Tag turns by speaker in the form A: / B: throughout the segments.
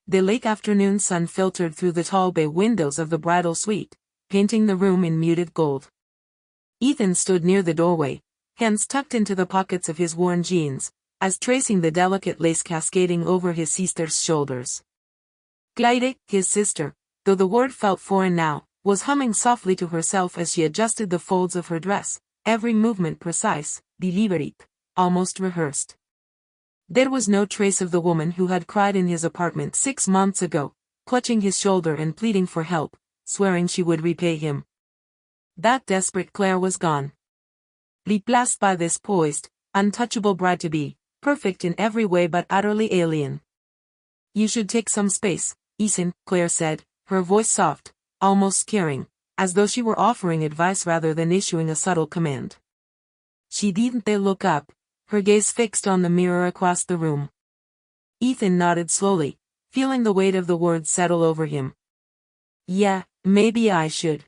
A: The late afternoon sun filtered through the tall bay windows of the bridal suite, painting the room in muted gold. Ethan stood near the doorway, hands tucked into the pockets of his worn jeans, as tracing the delicate lace cascading over his sister's shoulders. Clyde, his sister, though the word felt foreign now, was humming softly to herself as she adjusted the folds of her dress, every movement precise, deliberate, almost rehearsed. There was no trace of the woman who had cried in his apartment 6 months ago, clutching his shoulder and pleading for help, swearing she would repay him. That desperate Claire was gone. Replaced by this poised, untouchable bride-to-be, perfect in every way but utterly alien. "You should take some space, Ethan," Claire said, her voice soft, almost caring, as though she were offering advice rather than issuing a subtle command. She didn't look up, her gaze fixed on the mirror across the room. Ethan nodded slowly, feeling the weight of the words settle over him. "Yeah, maybe I should."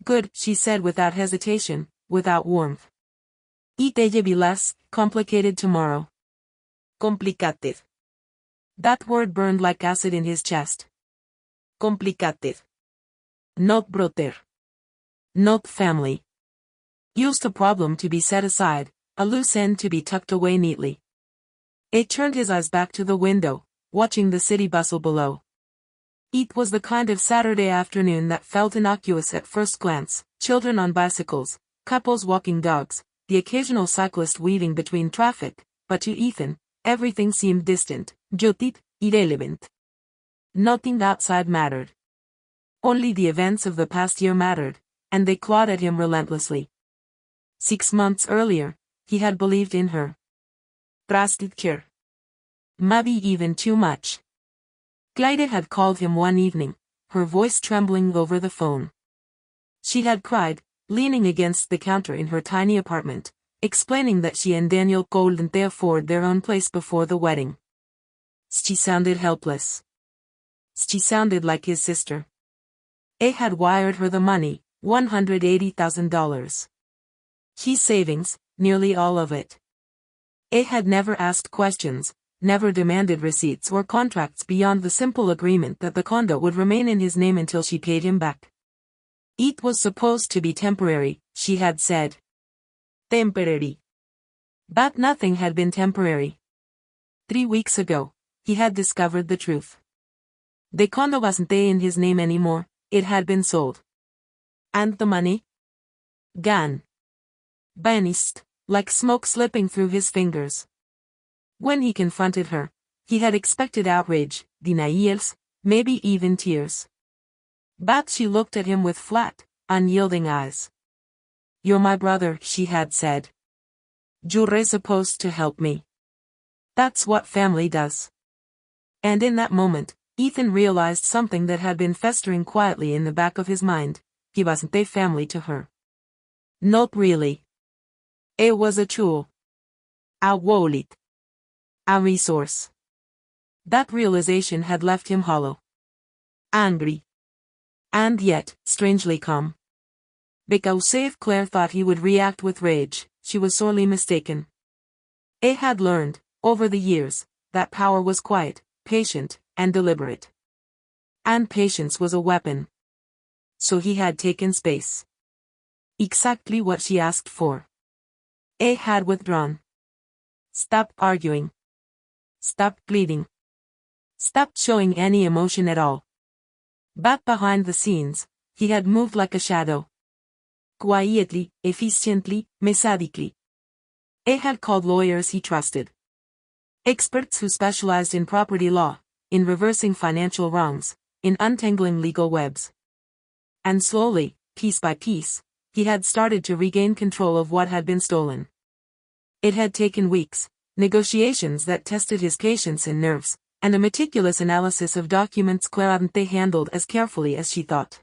A: "Good," she said without hesitation, without warmth. "It'll be less complicated tomorrow." Complicated. That word burned like acid in his chest. Complicated. Not brother. Not family. Just a problem to be set aside, a loose end to be tucked away neatly. It turned his eyes back to the window, watching the city bustle below. It was the kind of Saturday afternoon that felt innocuous at first glance: children on bicycles, couples walking dogs, the occasional cyclist weaving between traffic, but to Ethan, everything seemed distant, jotted, irrelevant. Nothing outside mattered. Only the events of the past year mattered, and they clawed at him relentlessly. 6 months earlier, he had believed in her. Trusted her. Maybe even too much. Clyde had called him one evening, her voice trembling over the phone. She had cried, leaning against the counter in her tiny apartment, explaining that she and Daniel couldn't afford their own place before the wedding. She sounded helpless. She sounded like his sister. He had wired her the money, $180,000. His savings, nearly all of it. He had never asked questions, never demanded receipts or contracts beyond the simple agreement that the condo would remain in his name until she paid him back. It was supposed to be temporary, she had said. Temporary. But nothing had been temporary. 3 weeks ago, he had discovered the truth. The condo wasn't in his name anymore, it had been sold. And the money? Gone. Vanished, like smoke slipping through his fingers. When he confronted her, he had expected outrage, denials, maybe even tears. But she looked at him with flat, unyielding eyes. "You're my brother," she had said. "You're supposed to help me. That's what family does." And in that moment, Ethan realized something that had been festering quietly in the back of his mind: he wasn't a family to her. Not really. It was a tool. A wallet. A resource. That realization had left him hollow. Angry. And yet, strangely calm. Because if Claire thought he would react with rage, she was sorely mistaken. He had learned, over the years, that power was quiet, patient, and deliberate. And patience was a weapon. So he had taken space. Exactly what she asked for. He had withdrawn. Stopped arguing. Stopped pleading. Stopped showing any emotion at all. But behind the scenes, he had moved like a shadow. Quietly, efficiently, methodically. He had called lawyers he trusted. Experts who specialized in property law, in reversing financial wrongs, in untangling legal webs. And slowly, piece by piece, he had started to regain control of what had been stolen. It had taken weeks, negotiations that tested his patience and nerves, and a meticulous analysis of documents Claire hadn't handled as carefully as she thought.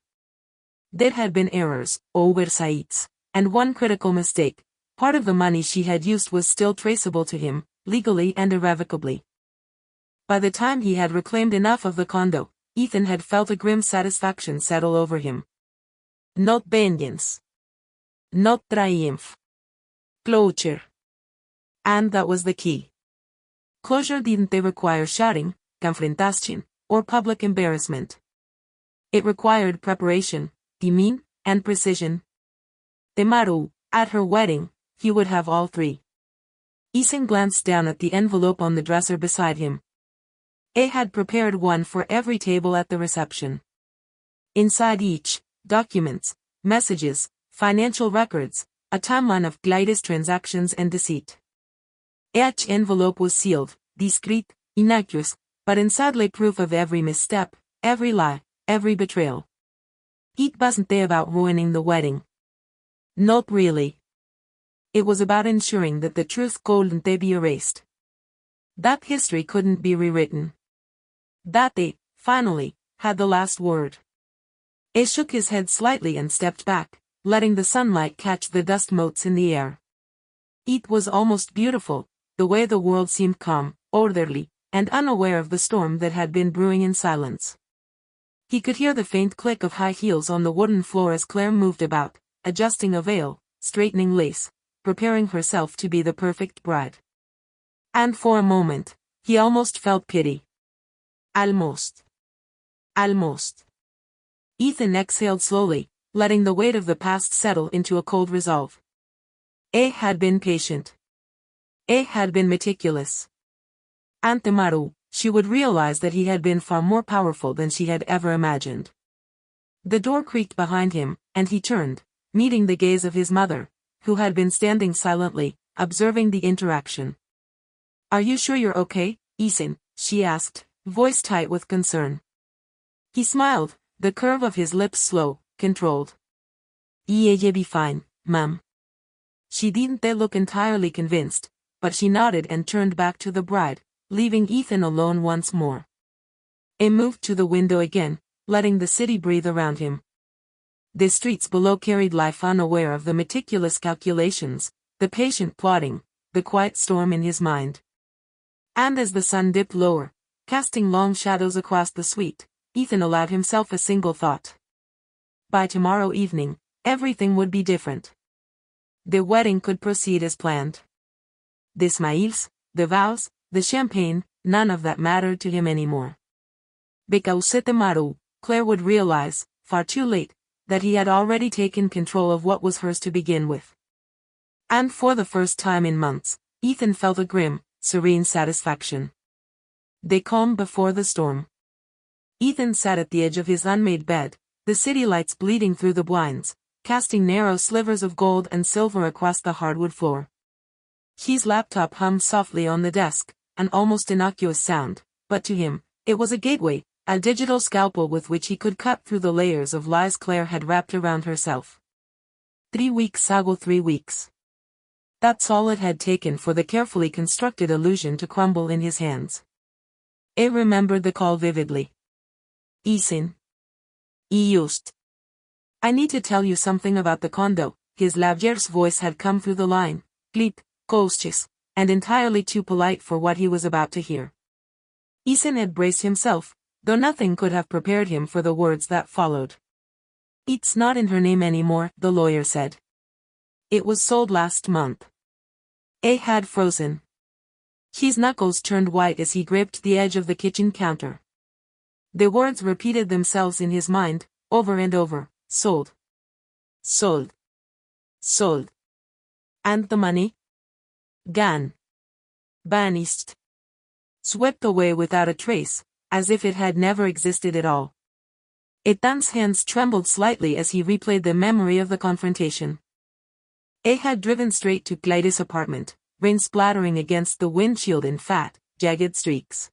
A: There had been errors, oversights, and one critical mistake: part of the money she had used was still traceable to him, legally and irrevocably. By the time he had reclaimed enough of the condo, Ethan had felt a grim satisfaction settle over him. Not vengeance. Not triumph. Closure. And that was the key. Closure didn't require shouting, confrontation, or public embarrassment. It required preparation, timing, and precision. Temaru, at her wedding, he would have all three. Ethan glanced down at the envelope on the dresser beside him. A had prepared one for every table at the reception. Inside each, documents, messages, financial records, a timeline of Glyde's transactions and deceit. Each envelope was sealed, discreet, innocuous, but inside lay proof of every misstep, every lie, every betrayal. It wasn't about ruining the wedding. Not really. It was about ensuring that the truth couldn't be erased. That history couldn't be rewritten. That they, finally, had the last word. He shook his head slightly and stepped back, letting the sunlight catch the dust motes in the air. It was almost beautiful, the way the world seemed calm, orderly, and unaware of the storm that had been brewing in silence. He could hear the faint click of high heels on the wooden floor as Claire moved about, adjusting a veil, straightening lace, preparing herself to be the perfect bride. And for a moment, he almost felt pity. Almost. Ethan exhaled slowly, letting the weight of the past settle into a cold resolve. A had been patient. A had been meticulous. And Temaru, she would realize that he had been far more powerful than she had ever imagined. The door creaked behind him, and he turned, meeting the gaze of his mother, who had been standing silently, observing the interaction. "Are you sure you're okay, Ethan?" she asked, voice tight with concern. He smiled, the curve of his lips slow, controlled. "You'll be fine, Mum." She didn't look entirely convinced, but she nodded and turned back to the bride, leaving Ethan alone once more. He moved to the window again, letting the city breathe around him. The streets below carried life unaware of the meticulous calculations, the patient plotting, the quiet storm in his mind. And as the sun dipped lower, casting long shadows across the suite, Ethan allowed himself a single thought. By tomorrow evening, everything would be different. The wedding could proceed as planned. The smiles, the vows, the champagne, none of that mattered to him anymore. Because Temaru, Claire would realize, far too late, that he had already taken control of what was hers to begin with. And for the first time in months, Ethan felt a grim, serene satisfaction. The calm before the storm. Ethan sat at the edge of his unmade bed, the city lights bleeding through the blinds, casting narrow slivers of gold and silver across the hardwood floor. His laptop hummed softly on the desk, an almost innocuous sound, but to him, it was a gateway, a digital scalpel with which he could cut through the layers of lies Claire had wrapped around herself. 3 weeks, Sago, 3 weeks. That's all it had taken for the carefully constructed illusion to crumble in his hands. He remembered the call vividly. "Ethan. Just. I need to tell you something about the condo." His lavier's voice had come through the line, bleep, cautious, and entirely too polite for what he was about to hear. Ethan had braced himself, though nothing could have prepared him for the words that followed. "It's not in her name anymore," the lawyer said. "It was sold last month." A had frozen. His knuckles turned white as he gripped the edge of the kitchen counter. The words repeated themselves in his mind, over and over. Sold. Sold. Sold. And the money? Gone. Banished. Swept away without a trace, as if it had never existed at all. Ethan's hands trembled slightly as he replayed the memory of the confrontation. A had driven straight to Glyde's apartment, rain splattering against the windshield in fat, jagged streaks.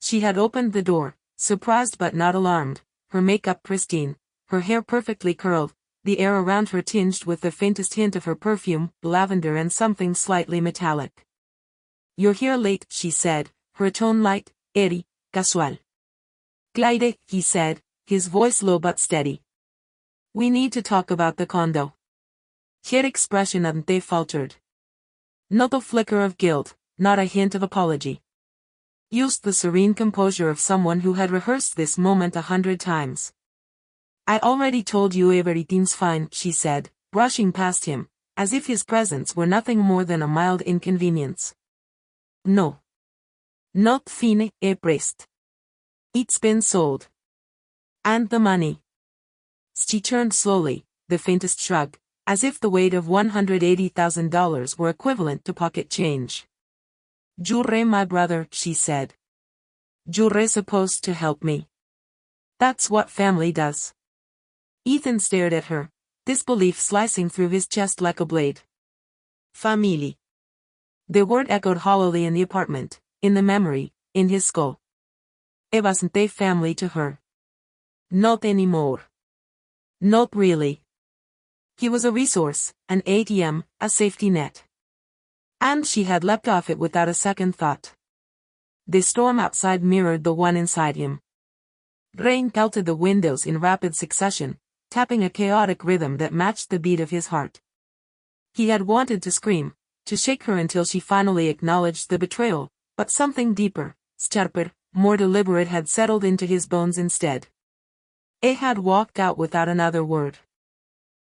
A: She had opened the door, surprised but not alarmed, her makeup pristine, her hair perfectly curled, the air around her tinged with the faintest hint of her perfume, lavender and something slightly metallic. "You're here late," she said, her tone light, airy, casual. "Glyde," he said, his voice low but steady. "We need to talk about the condo." Her expression faltered. Not a flicker of guilt, not a hint of apology. Used the serene composure of someone who had rehearsed this moment 100 times. "I already told you everything's fine," she said, brushing past him, as if his presence were nothing more than a mild inconvenience. "No. Not fine, prest." It's been sold. And the money? She turned slowly, the faintest shrug, as if the weight of $180,000 were equivalent to pocket change. You're my brother, she said. You're supposed to help me. That's what family does. Ethan stared at her, disbelief slicing through his chest like a blade. Family. The word echoed hollowly in the apartment, in the memory, in his skull. It wasn't a family to her. Not anymore. Not really. He was a resource, an ATM, a safety net. And she had leapt off it without a second thought. The storm outside mirrored the one inside him. Rain pelted the windows in rapid succession, tapping a chaotic rhythm that matched the beat of his heart. He had wanted to scream, to shake her until she finally acknowledged the betrayal, but something deeper, sharper, more deliberate had settled into his bones instead. He had walked out without another word.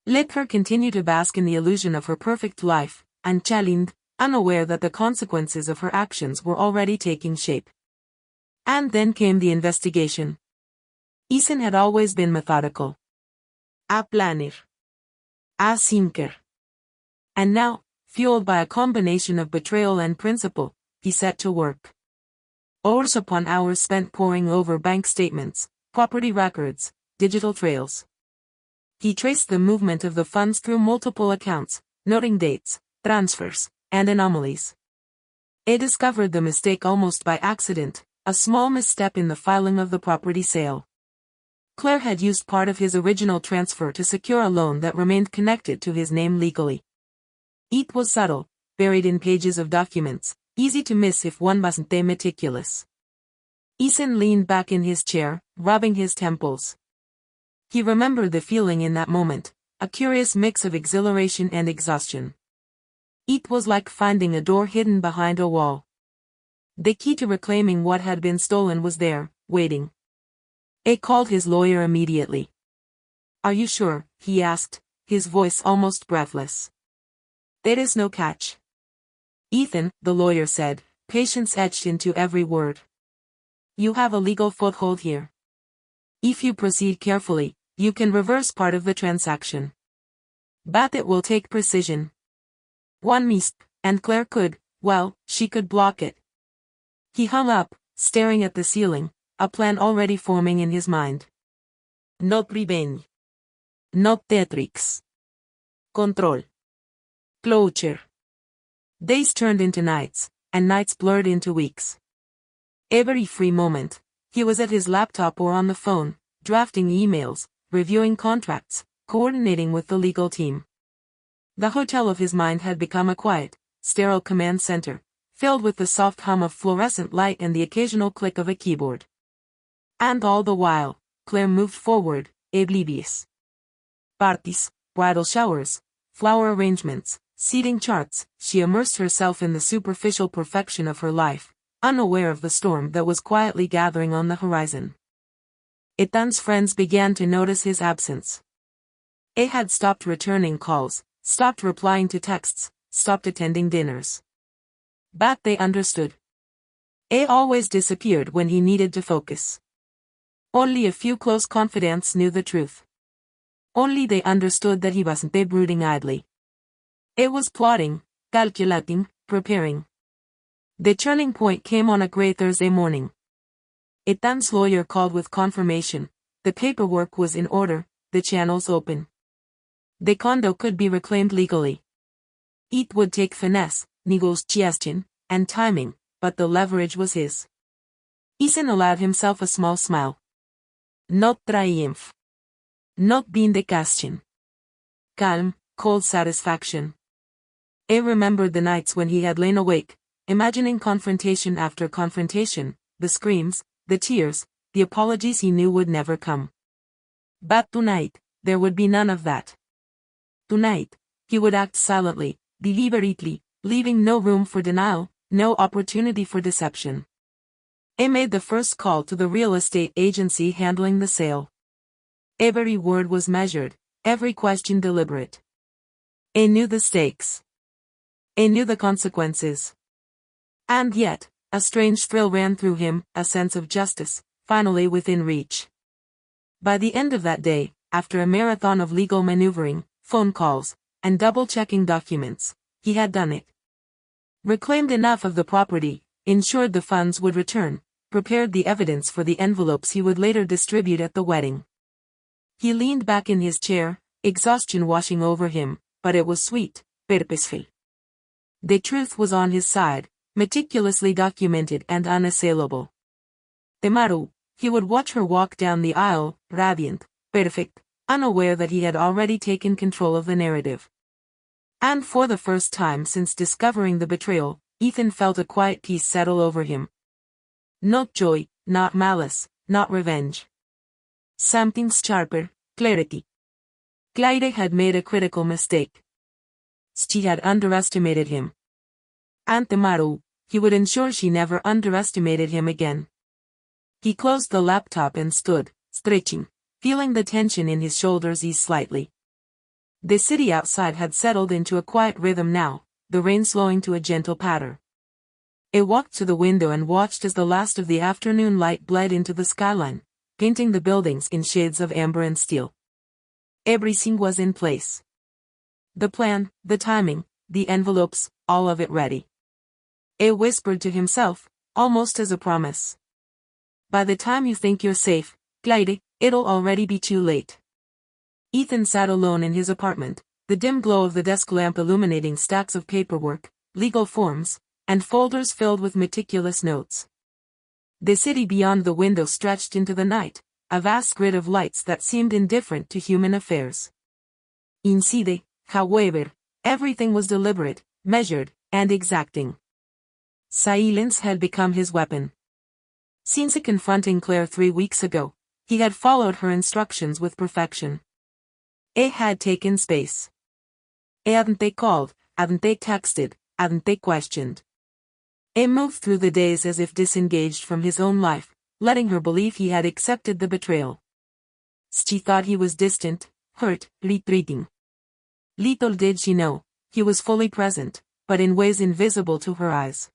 A: Let her continue to bask in the illusion of her perfect life, unchallenged, unaware that the consequences of her actions were already taking shape. And then came the investigation. Ethan had always been methodical. A planner. A thinker. And now, fueled by a combination of betrayal and principle, he set to work. Hours upon hours spent poring over bank statements, property records, digital trails. He traced the movement of the funds through multiple accounts, noting dates, transfers, and anomalies. He discovered the mistake almost by accident, a small misstep in the filing of the property sale. Claire had used part of his original transfer to secure a loan that remained connected to his name legally. It was subtle, buried in pages of documents, easy to miss if one wasn't meticulous. Ethan leaned back in his chair, rubbing his temples. He remembered the feeling in that moment, a curious mix of exhilaration and exhaustion. It was like finding a door hidden behind a wall. The key to reclaiming what had been stolen was there, waiting. He called his lawyer immediately. Are you sure? He asked, his voice almost breathless. There is no catch. Ethan, the lawyer said, patience etched into every word. You have a legal foothold here. If you proceed carefully, you can reverse part of the transaction. But it will take precision. One mistake, and Claire could, well, she could block it. He hung up, staring at the ceiling, a plan already forming in his mind. Not revenge. Not theatrics. Control. Closure. Days turned into nights, and nights blurred into weeks. Every free moment, he was at his laptop or on the phone, drafting emails, reviewing contracts, coordinating with the legal team. The hotel of his mind had become a quiet, sterile command center, filled with the soft hum of fluorescent light and the occasional click of a keyboard. And all the while, Claire moved forward, oblivious. Parties, bridal showers, flower arrangements, seating charts, she immersed herself in the superficial perfection of her life, unaware of the storm that was quietly gathering on the horizon. Ethan's friends began to notice his absence. He had stopped returning calls, stopped replying to texts, stopped attending dinners. But they understood. He always disappeared when he needed to focus. Only a few close confidants knew the truth. Only they understood that he wasn't brooding idly. He was plotting, calculating, preparing. The turning point came on a gray Thursday morning. Ethan's lawyer called with confirmation. The paperwork was in order, the channels open. The condo could be reclaimed legally. It would take finesse, negotiation, and timing, but the leverage was his. Ethan allowed himself a small smile. Not triumph. Not being the question. Calm, cold satisfaction. He remembered the nights when he had lain awake, imagining confrontation after confrontation, the screams, the tears, the apologies he knew would never come. But tonight, there would be none of that. Tonight, he would act silently, deliberately, leaving no room for denial, no opportunity for deception. He made the first call to the real estate agency handling the sale. Every word was measured, every question deliberate. He knew the stakes. He knew the consequences. And yet, a strange thrill ran through him, a sense of justice, finally within reach. By the end of that day, after a marathon of legal maneuvering, phone calls, and double-checking documents, he had done it. Reclaimed enough of the property, ensured the funds would return, prepared the evidence for the envelopes he would later distribute at the wedding. He leaned back in his chair, exhaustion washing over him, but it was sweet, purposeful. The truth was on his side, meticulously documented and unassailable. Temaru, he would watch her walk down the aisle, radiant, perfect, unaware that he had already taken control of the narrative. And for the first time since discovering the betrayal, Ethan felt a quiet peace settle over him. Not joy, not malice, not revenge. Something sharper, clarity. Claire had made a critical mistake. She had underestimated him. And Temaru, he would ensure she never underestimated him again. He closed the laptop and stood, stretching, feeling the tension in his shoulders ease slightly. The city outside had settled into a quiet rhythm now, the rain slowing to a gentle patter. He walked to the window and watched as the last of the afternoon light bled into the skyline, painting the buildings in shades of amber and steel. Everything was in place. The plan, the timing, the envelopes, all of it ready. He whispered to himself, almost as a promise. By the time you think you're safe, Claire, it'll already be too late. Ethan sat alone in his apartment, the dim glow of the desk lamp illuminating stacks of paperwork, legal forms, and folders filled with meticulous notes. The city beyond the window stretched into the night, a vast grid of lights that seemed indifferent to human affairs. Inside, however, everything was deliberate, measured, and exacting. Silence had become his weapon. Since confronting Claire 3 weeks ago, he had followed her instructions with perfection. He had taken space. He hadn't called, hadn't texted, hadn't questioned. He moved through the days as if disengaged from his own life, letting her believe he had accepted the betrayal. She thought he was distant, hurt, retreating. Little did she know, he was fully present, but in ways invisible to her eyes.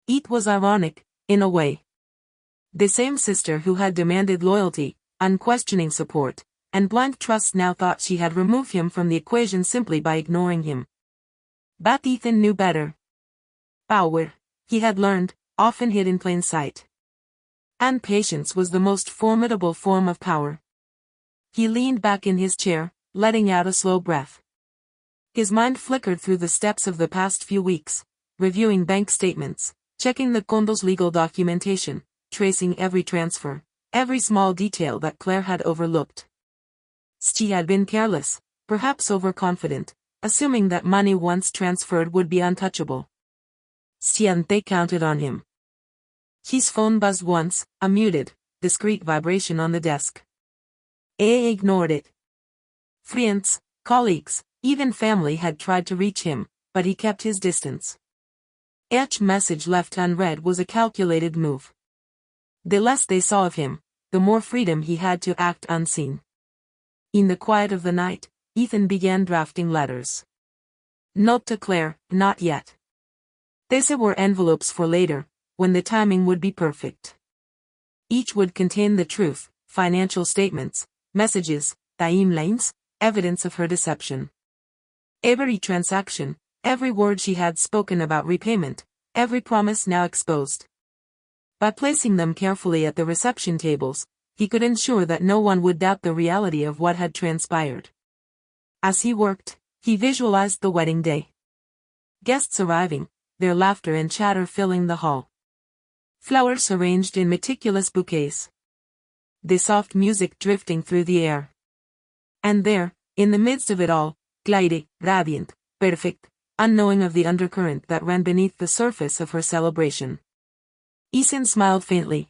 A: It was ironic, in a way. The same sister who had demanded loyalty, unquestioning support, and blind trust now thought she had removed him from the equation simply by ignoring him. But Ethan knew better. Power, he had learned, often hid in plain sight. And patience was the most formidable form of power. He leaned back in his chair, letting out a slow breath. His mind flickered through the steps of the past few weeks, reviewing bank statements, checking the condo's legal documentation, tracing every transfer, every small detail that Claire had overlooked. She had been careless, perhaps overconfident, assuming that money once transferred would be untouchable. She hadn't counted on him. His phone buzzed once, a muted, discreet vibration on the desk. He ignored it. Friends, colleagues, even family had tried to reach him, but he kept his distance. Each message left unread was a calculated move. The less they saw of him, the more freedom he had to act unseen. In the quiet of the night, Ethan began drafting letters. Not to Claire, not yet. These were envelopes for later, when the timing would be perfect. Each would contain the truth, financial statements, messages, timelines, evidence of her deception. Every transaction, every word she had spoken about repayment, every promise now exposed. By placing them carefully at the reception tables, he could ensure that no one would doubt the reality of what had transpired. As he worked, he visualized the wedding day. Guests arriving, their laughter and chatter filling the hall. Flowers arranged in meticulous bouquets. The soft music drifting through the air. And there, in the midst of it all, Claire, radiant, perfect, unknowing of the undercurrent that ran beneath the surface of her celebration. Ethan smiled faintly.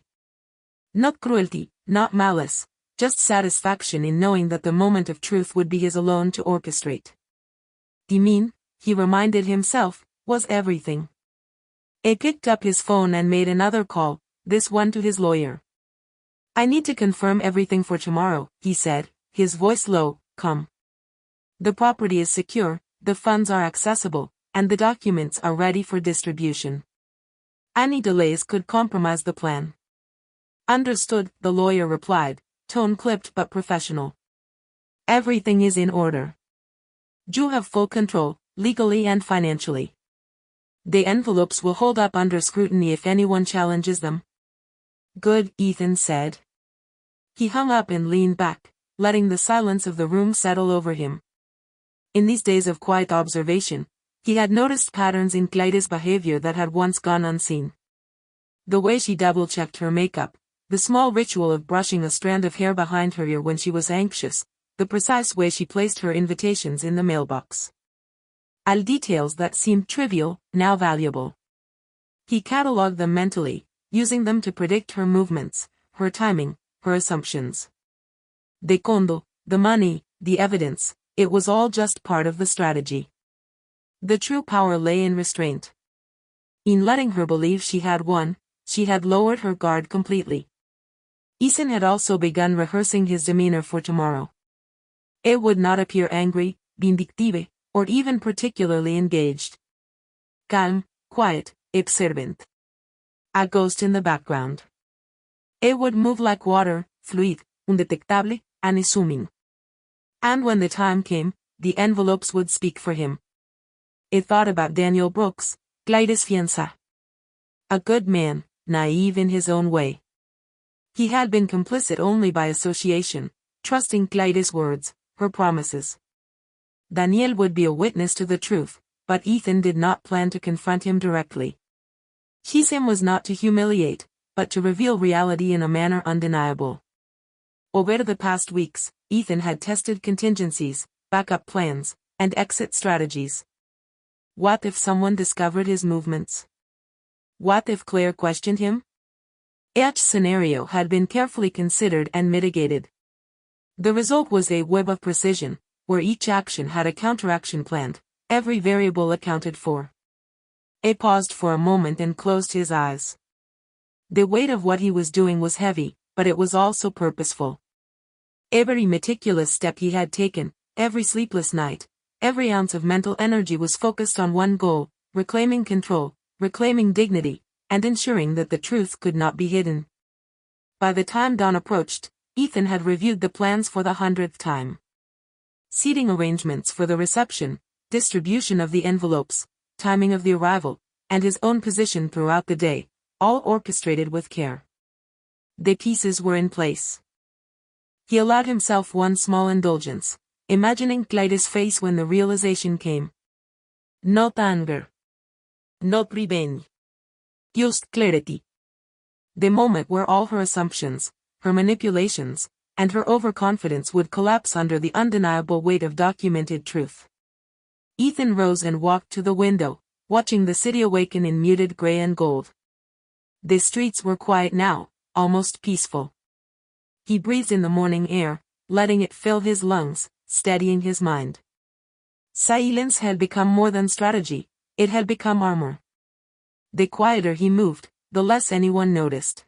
A: Not cruelty, not malice, just satisfaction in knowing that the moment of truth would be his alone to orchestrate. Demean, he reminded himself, was everything. He picked up his phone and made another call, this one to his lawyer. I need to confirm everything for tomorrow, he said, his voice low, calm. The property is secure, the funds are accessible, and the documents are ready for distribution. Any delays could compromise the plan. Understood, the lawyer replied, tone clipped but professional. Everything is in order. You have full control, legally and financially. The envelopes will hold up under scrutiny if anyone challenges them. Good, Ethan said. He hung up and leaned back, letting the silence of the room settle over him. In these days of quiet observation, he had noticed patterns in Clyde's behavior that had once gone unseen. The way she double-checked her makeup, the small ritual of brushing a strand of hair behind her ear when she was anxious, the precise way she placed her invitations in the mailbox. All details that seemed trivial, now valuable. He catalogued them mentally, using them to predict her movements, her timing, her assumptions. The condo, the money, the evidence, it was all just part of the strategy. The true power lay in restraint. In letting her believe she had won, she had lowered her guard completely. Ethan had also begun rehearsing his demeanor for tomorrow. It would not appear angry, vindictive, or even particularly engaged. Calm, quiet, observant. A ghost in the background. It would move like water, fluid, undetectable, unassuming. And when the time came, the envelopes would speak for him. It thought about Daniel Brooks, Clyde's fiancé. A good man, naive in his own way. He had been complicit only by association, trusting Clyde's words, her promises. Daniel would be a witness to the truth, but Ethan did not plan to confront him directly. His aim was not to humiliate, but to reveal reality in a manner undeniable. Over the past weeks, Ethan had tested contingencies, backup plans, and exit strategies. What if someone discovered his movements? What if Claire questioned him? Each scenario had been carefully considered and mitigated. The result was a web of precision, where each action had a counteraction planned, every variable accounted for. He paused for a moment and closed his eyes. The weight of what he was doing was heavy, but it was also purposeful. Every meticulous step he had taken, every sleepless night, every ounce of mental energy was focused on one goal, reclaiming control, reclaiming dignity, and ensuring that the truth could not be hidden. By the time dawn approached, Ethan had reviewed the plans for the 100th time. Seating arrangements for the reception, distribution of the envelopes, timing of the arrival, and his own position throughout the day, all orchestrated with care. The pieces were in place. He allowed himself one small indulgence, imagining Clyde's face when the realization came. Not anger. Not revenge. Just clarity. The moment where all her assumptions, her manipulations, and her overconfidence would collapse under the undeniable weight of documented truth. Ethan rose and walked to the window, watching the city awaken in muted gray and gold. The streets were quiet now, almost peaceful. He breathed in the morning air, letting it fill his lungs, steadying his mind. Silence had become more than strategy, it had become armor. The quieter he moved, the less anyone noticed.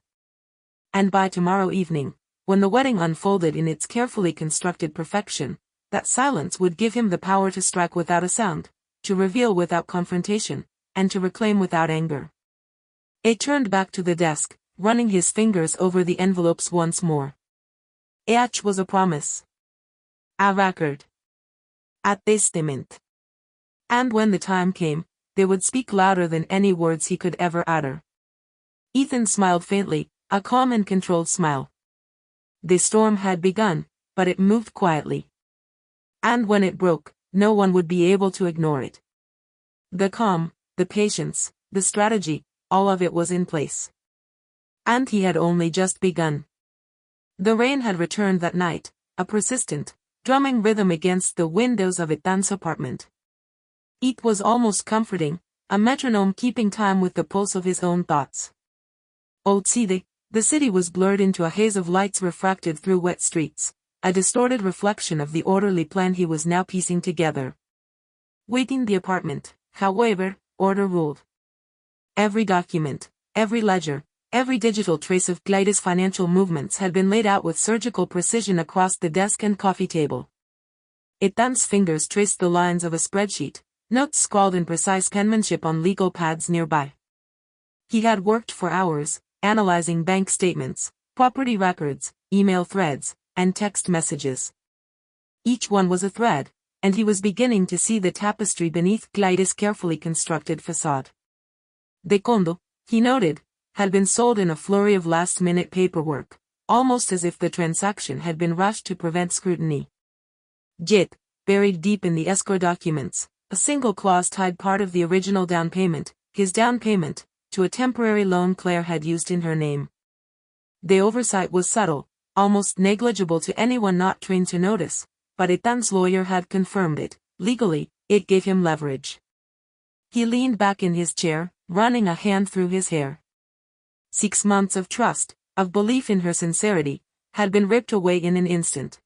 A: And by tomorrow evening, when the wedding unfolded in its carefully constructed perfection, that silence would give him the power to strike without a sound, to reveal without confrontation, and to reclaim without anger. He turned back to the desk, running his fingers over the envelopes once more. Each was a promise. A record. A testament. And when the time came, they would speak louder than any words he could ever utter. Ethan smiled faintly, a calm and controlled smile. The storm had begun, but it moved quietly. And when it broke, no one would be able to ignore it. The calm, the patience, the strategy, all of it was in place. And he had only just begun. The rain had returned that night, a persistent, drumming rhythm against the windows of Ethan's apartment. It was almost comforting, a metronome keeping time with the pulse of his own thoughts. Outside, the city was blurred into a haze of lights refracted through wet streets, a distorted reflection of the orderly plan he was now piecing together. Within the apartment, however, order ruled. Every document, every ledger, every digital trace of Clyde's financial movements had been laid out with surgical precision across the desk and coffee table. Ethan's fingers traced the lines of a spreadsheet, notes scrawled in precise penmanship on legal pads nearby. He had worked for hours, analyzing bank statements, property records, email threads, and text messages. Each one was a thread, and he was beginning to see the tapestry beneath Glyde's carefully constructed facade. The condo, he noted, had been sold in a flurry of last-minute paperwork, almost as if the transaction had been rushed to prevent scrutiny. Yet, buried deep in the escrow documents, a single clause tied part of the original down payment, his down payment, to a temporary loan Claire had used in her name. The oversight was subtle, almost negligible to anyone not trained to notice, but Ethan's lawyer had confirmed it. Legally, it gave him leverage. He leaned back in his chair, running a hand through his hair. 6 months of trust, of belief in her sincerity, had been ripped away in an instant.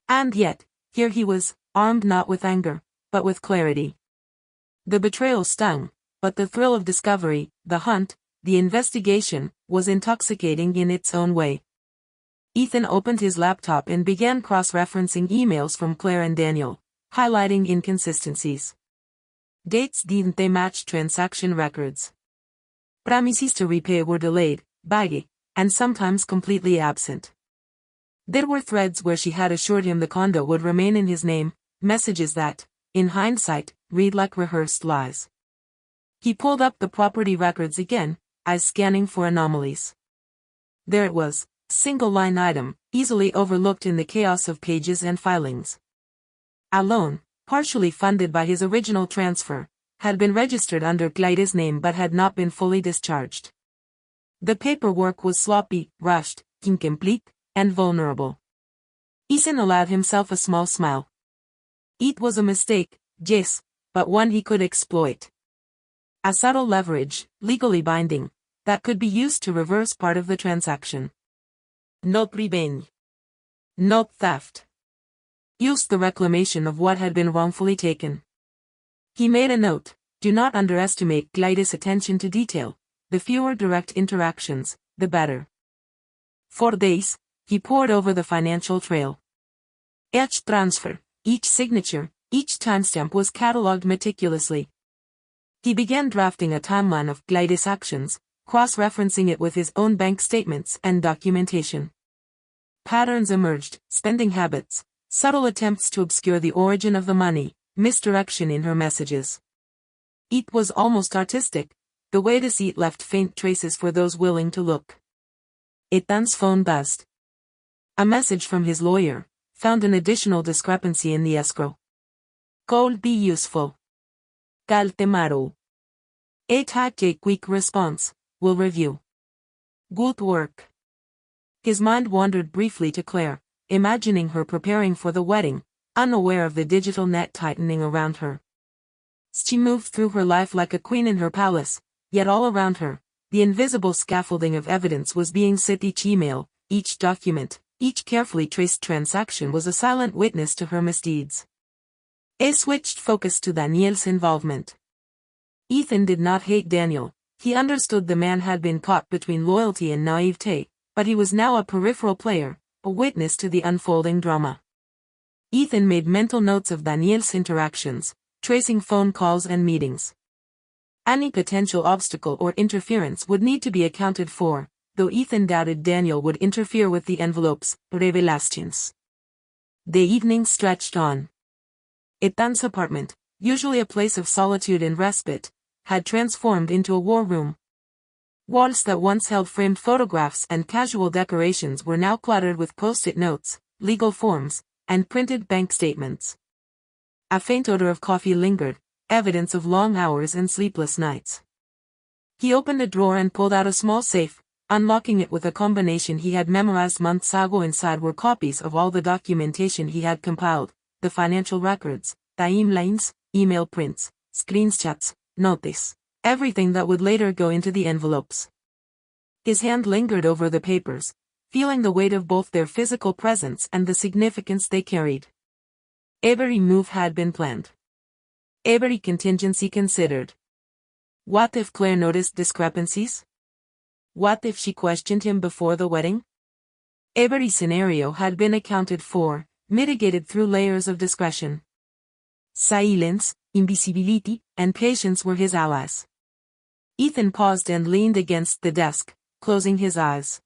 A: And yet, here he was, armed not with anger, but with clarity. The betrayal stung, but the thrill of discovery, the hunt, the investigation, was intoxicating in its own way. Ethan opened his laptop and began cross-referencing emails from Claire and Daniel, highlighting inconsistencies. Dates didn't match transaction records. Promises to repay were delayed, vague, and sometimes completely absent. There were threads where she had assured him the condo would remain in his name, messages that, in hindsight, read like rehearsed lies. He pulled up the property records again, eyes scanning for anomalies. There it was, single-line item, easily overlooked in the chaos of pages and filings. A loan, partially funded by his original transfer, had been registered under Glyde's name but had not been fully discharged. The paperwork was sloppy, rushed, incomplete, and vulnerable. Ethan allowed himself a small smile. It was a mistake, yes, but one he could exploit. A subtle leverage, legally binding, that could be used to reverse part of the transaction. Not revenge. Not theft. Used the reclamation of what had been wrongfully taken. He made a note: do not underestimate Glyde's attention to detail. The fewer direct interactions, the better. For days, he pored over the financial trail. Each transfer, each signature, each timestamp was catalogued meticulously. He began drafting a timeline of Glyde's actions, cross-referencing it with his own bank statements and documentation. Patterns emerged: spending habits, subtle attempts to obscure the origin of the money, misdirection in her messages. It was almost artistic, the way deceit left faint traces for those willing to look. Ethan's phone buzzed. A message from his lawyer found an additional discrepancy in the escrow. Could be useful. Cal tomorrow. A typed a quick response: will review. Good work. His mind wandered briefly to Claire, imagining her preparing for the wedding, unaware of the digital net tightening around her. She moved through her life like a queen in her palace, yet all around her, the invisible scaffolding of evidence was being set. Each email, each document, each carefully traced transaction was a silent witness to her misdeeds. A switched focus to Daniel's involvement. Ethan did not hate Daniel. He understood the man had been caught between loyalty and naivete, but he was now a peripheral player, a witness to the unfolding drama. Ethan made mental notes of Daniel's interactions, tracing phone calls and meetings. Any potential obstacle or interference would need to be accounted for, though Ethan doubted Daniel would interfere with the envelopes, revelations. The evening stretched on. Ethan's apartment, usually a place of solitude and respite, had transformed into a war room. Walls that once held framed photographs and casual decorations were now cluttered with post-it notes, legal forms, and printed bank statements. A faint odor of coffee lingered, evidence of long hours and sleepless nights. He opened a drawer and pulled out a small safe, unlocking it with a combination he had memorized months ago. Inside were copies of all the documentation he had compiled, the financial records, timelines, email prints, screenshots, notice, everything that would later go into the envelopes. His hand lingered over the papers, feeling the weight of both their physical presence and the significance they carried. Every move had been planned. Every contingency considered. What if Claire noticed discrepancies? What if she questioned him before the wedding? Every scenario had been accounted for, mitigated through layers of discretion. Silence, invisibility, and patience were his allies. Ethan paused and leaned against the desk, closing his eyes.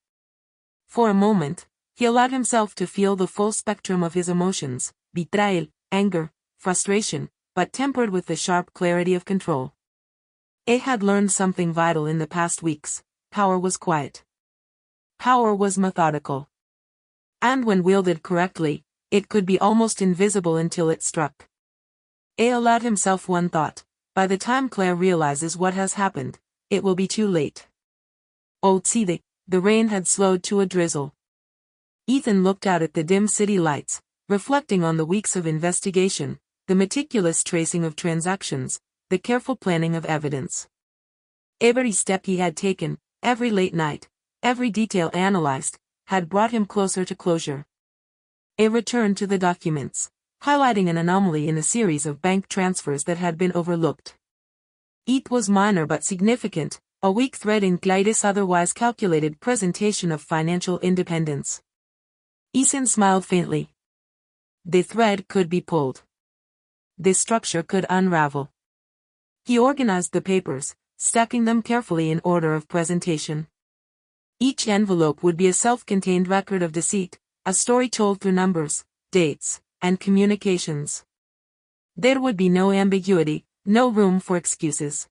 A: For a moment, he allowed himself to feel the full spectrum of his emotions, betrayal, anger, frustration, but tempered with the sharp clarity of control. He had learned something vital in the past weeks: power was quiet. Power was methodical. And when wielded correctly, it could be almost invisible until it struck. He allowed himself one thought: by the time Claire realizes what has happened, it will be too late. Outside, the rain had slowed to a drizzle. Ethan looked out at the dim city lights, reflecting on the weeks of investigation, the meticulous tracing of transactions, the careful planning of evidence. Every step he had taken, every late night, every detail analyzed, had brought him closer to closure. He returned to the documents, highlighting an anomaly in a series of bank transfers that had been overlooked. It was minor but significant, a weak thread in Clyde's otherwise calculated presentation of financial independence. Ethan smiled faintly. The thread could be pulled. The structure could unravel. He organized the papers, stacking them carefully in order of presentation. Each envelope would be a self-contained record of deceit, a story told through numbers, dates, and communications. There would be no ambiguity, no room for excuses.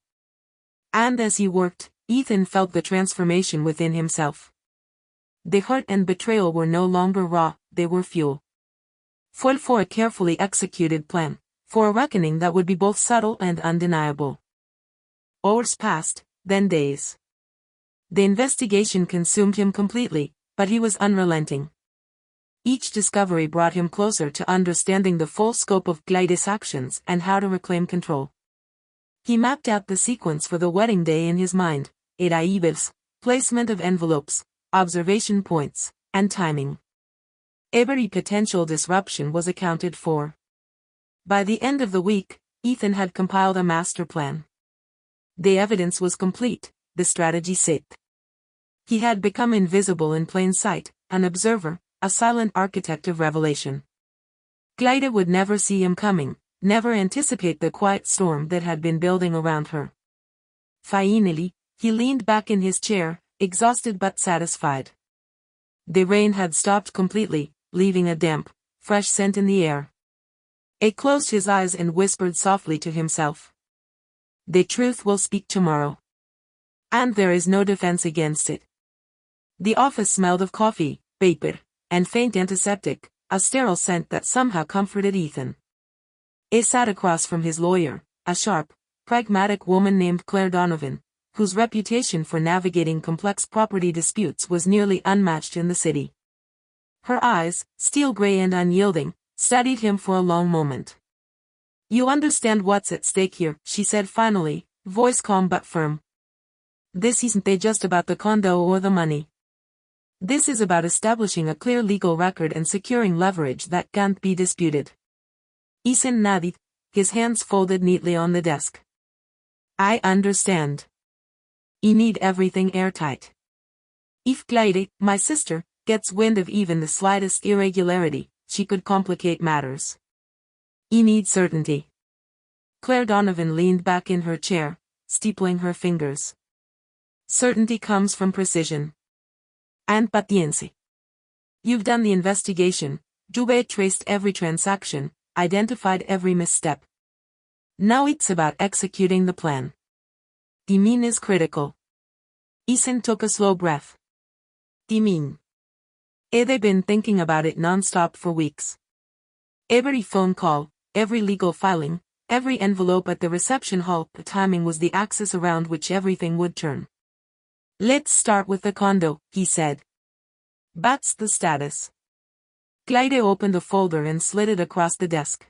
A: And as he worked, Ethan felt the transformation within himself. The hurt and betrayal were no longer raw, they were fuel. Fuel for a carefully executed plan, for a reckoning that would be both subtle and undeniable. Hours passed, then days. The investigation consumed him completely, but he was unrelenting. Each discovery brought him closer to understanding the full scope of Clyde's actions and how to reclaim control. He mapped out the sequence for the wedding day in his mind: arrivals, placement of envelopes, observation points, and timing. Every potential disruption was accounted for. By the end of the week, Ethan had compiled a master plan. The evidence was complete, the strategy set. He had become invisible in plain sight, an observer, a silent architect of revelation. Clyde would never see him coming, never anticipate the quiet storm that had been building around her. Finally, he leaned back in his chair, exhausted but satisfied. The rain had stopped completely, leaving a damp, fresh scent in the air. He closed his eyes and whispered softly to himself. The truth will speak tomorrow. And there is no defense against it. The office smelled of coffee, paper, and faint antiseptic, a sterile scent that somehow comforted Ethan. He sat across from his lawyer, a sharp, pragmatic woman named Claire Donovan, whose reputation for navigating complex property disputes was nearly unmatched in the city. Her eyes, steel gray and unyielding, studied him for a long moment. "You understand what's at stake here," she said finally, voice calm but firm. "This isn't just about the condo or the money. This is about establishing a clear legal record and securing leverage that can't be disputed." Ethan nodded, his hands folded neatly on the desk. "I understand. You need everything airtight. If Clyde, my sister, gets wind of even the slightest irregularity, she could complicate matters. You need certainty." Claire Donovan leaned back in her chair, steepling her fingers. "Certainty comes from precision. And paciencia. You've done the investigation, Jube traced every transaction, identified every misstep. Now it's about executing the plan. Timing is critical." Ethan took a slow breath. Timing. They'd been thinking about it non-stop for weeks. Every phone call, every legal filing, every envelope at the reception hall, the timing was the axis around which everything would turn. "Let's start with the condo," he said. "That's the status." Clyde opened a folder and slid it across the desk.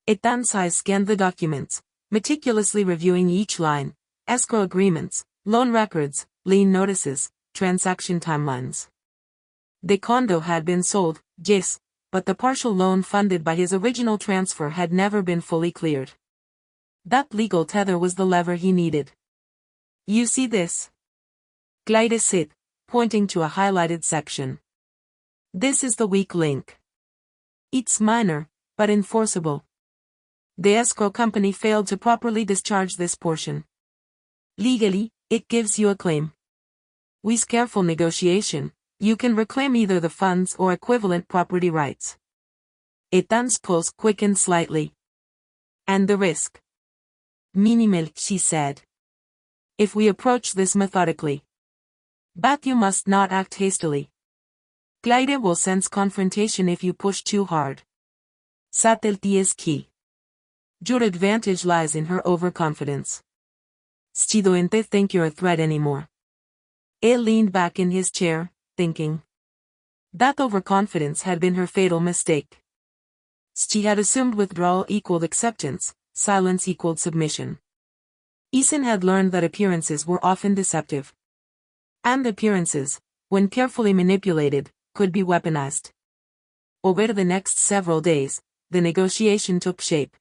A: Itansai scanned the documents, meticulously reviewing each line: escrow agreements, loan records, lien notices, transaction timelines. The condo had been sold, yes, but the partial loan funded by his original transfer had never been fully cleared. That legal tether was the lever he needed. "You see this?" Clyde said, pointing to a highlighted section. "This is the weak link. It's minor, but enforceable. The escrow company failed to properly discharge this portion. Legally, it gives you a claim. With careful negotiation, You can reclaim either the funds or equivalent property rights. Ethan's pulse quickened slightly. And the risk? Minimal, she said. If we approach this methodically. But you must not act hastily. Claire will sense confrontation if you push too hard. Subtlety is key. Your advantage lies in her overconfidence. She doesn't think you're a threat anymore. He leaned back in his chair, thinking. That overconfidence had been her fatal mistake. She had assumed withdrawal equaled acceptance, silence equaled submission. Ethan had learned that appearances were often deceptive. And appearances, when carefully manipulated, could be weaponized. Over the next several days, the negotiation took shape.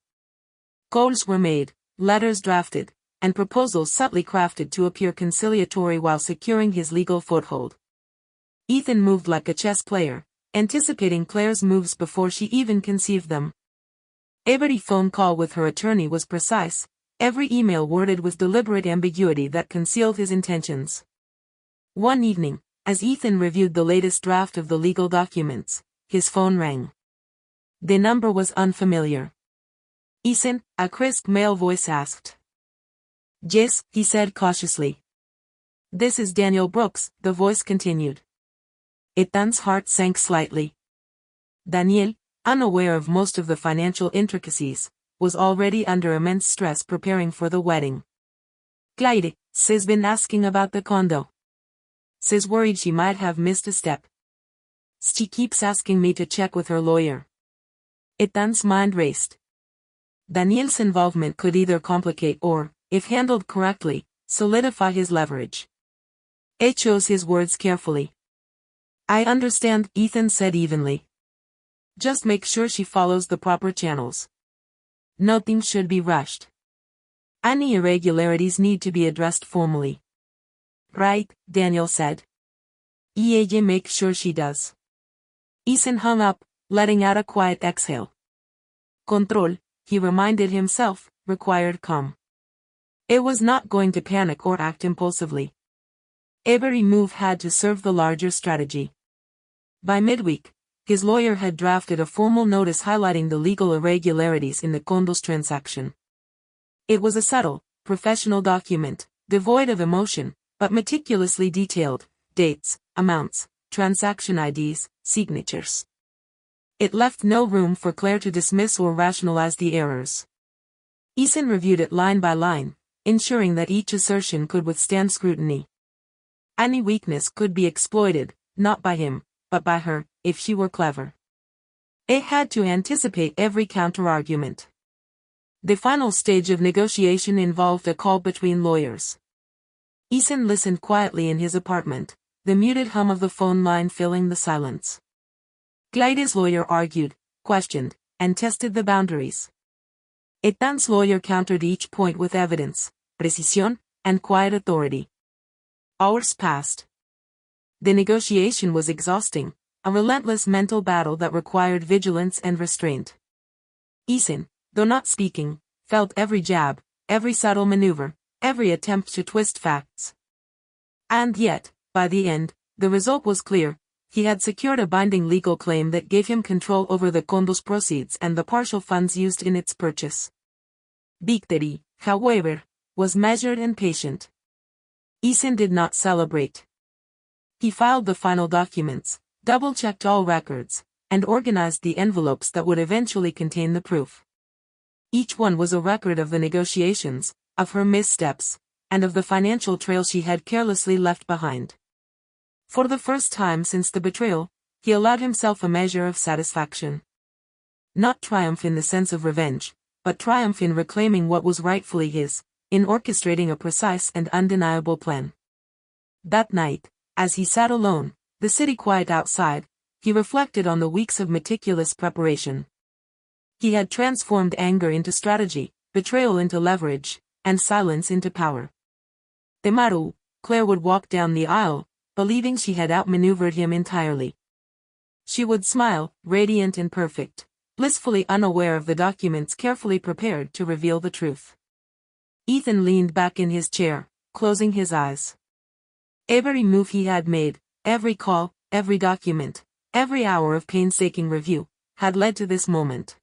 A: Calls were made, letters drafted, and proposals subtly crafted to appear conciliatory while securing his legal foothold. Ethan moved like a chess player, anticipating Claire's moves before she even conceived them. Every phone call with her attorney was precise, every email worded with deliberate ambiguity that concealed his intentions. One evening, as Ethan reviewed the latest draft of the legal documents, his phone rang. The number was unfamiliar. Ethan, a crisp male voice asked. Yes, he said cautiously. This is Daniel Brooks, the voice continued. Ethan's heart sank slightly. Daniel, unaware of most of the financial intricacies, was already under immense stress preparing for the wedding. Claire, she's been asking about the condo. She's worried she might have missed a step. She keeps asking me to check with her lawyer. Ethan's mind raced. Daniel's involvement could either complicate or, if handled correctly, solidify his leverage. He chose his words carefully. I understand, Ethan said evenly. Just make sure she follows the proper channels. Nothing should be rushed. Any irregularities need to be addressed formally. Right, Daniel said. Ella make sure she does. Ethan hung up, letting out a quiet exhale. Control, he reminded himself, required calm. It was not going to panic or act impulsively. Every move had to serve the larger strategy. By midweek, his lawyer had drafted a formal notice highlighting the legal irregularities in the condo's transaction. It was a subtle, professional document, devoid of emotion, but meticulously detailed: dates, amounts, transaction IDs, signatures. It left no room for Claire to dismiss or rationalize the errors. Ethan reviewed it line by line, ensuring that each assertion could withstand scrutiny. Any weakness could be exploited, not by him, but by her, if she were clever. It had to anticipate every counter-argument. The final stage of negotiation involved a call between lawyers. Ethan listened quietly in his apartment, the muted hum of the phone line filling the silence. Claire's lawyer argued, questioned, and tested the boundaries. Ethan's lawyer countered each point with evidence, precision, and quiet authority. Hours passed. The negotiation was exhausting, a relentless mental battle that required vigilance and restraint. Ethan, though not speaking, felt every jab, every subtle maneuver, every attempt to twist facts. And yet, by the end, the result was clear. He had secured a binding legal claim that gave him control over the condo's proceeds and the partial funds used in its purchase. Victory, however, was measured and patient. Ethan did not celebrate. He filed the final documents, double-checked all records, and organized the envelopes that would eventually contain the proof. Each one was a record of the negotiations, of her missteps, and of the financial trail she had carelessly left behind. For the first time since the betrayal, he allowed himself a measure of satisfaction. Not triumph in the sense of revenge, but triumph in reclaiming what was rightfully his, in orchestrating a precise and undeniable plan. That night, as he sat alone, the city quiet outside, he reflected on the weeks of meticulous preparation. He had transformed anger into strategy, betrayal into leverage, and silence into power. Tomorrow, Claire would walk down the aisle, believing she had outmaneuvered him entirely. She would smile, radiant and perfect, blissfully unaware of the documents carefully prepared to reveal the truth. Ethan leaned back in his chair, closing his eyes. Every move he had made, every call, every document, every hour of painstaking review, had led to this moment.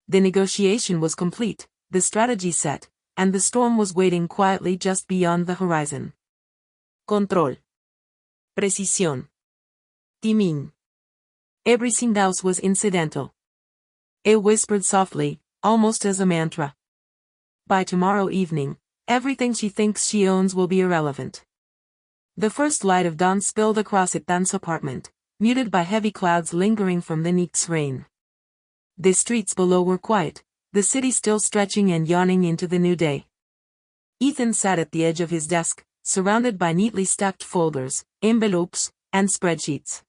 A: The negotiation was complete, the strategy set, and the storm was waiting quietly just beyond the horizon. Control. Precisión. Timing. Everything else was incidental. It whispered softly, almost as a mantra. By tomorrow evening, everything she thinks she owns will be irrelevant. The first light of dawn spilled across Ethan's apartment, muted by heavy clouds lingering from the night's rain. The streets below were quiet, the city still stretching and yawning into the new day. Ethan sat at the edge of his desk, surrounded by neatly stacked folders, envelopes, and spreadsheets.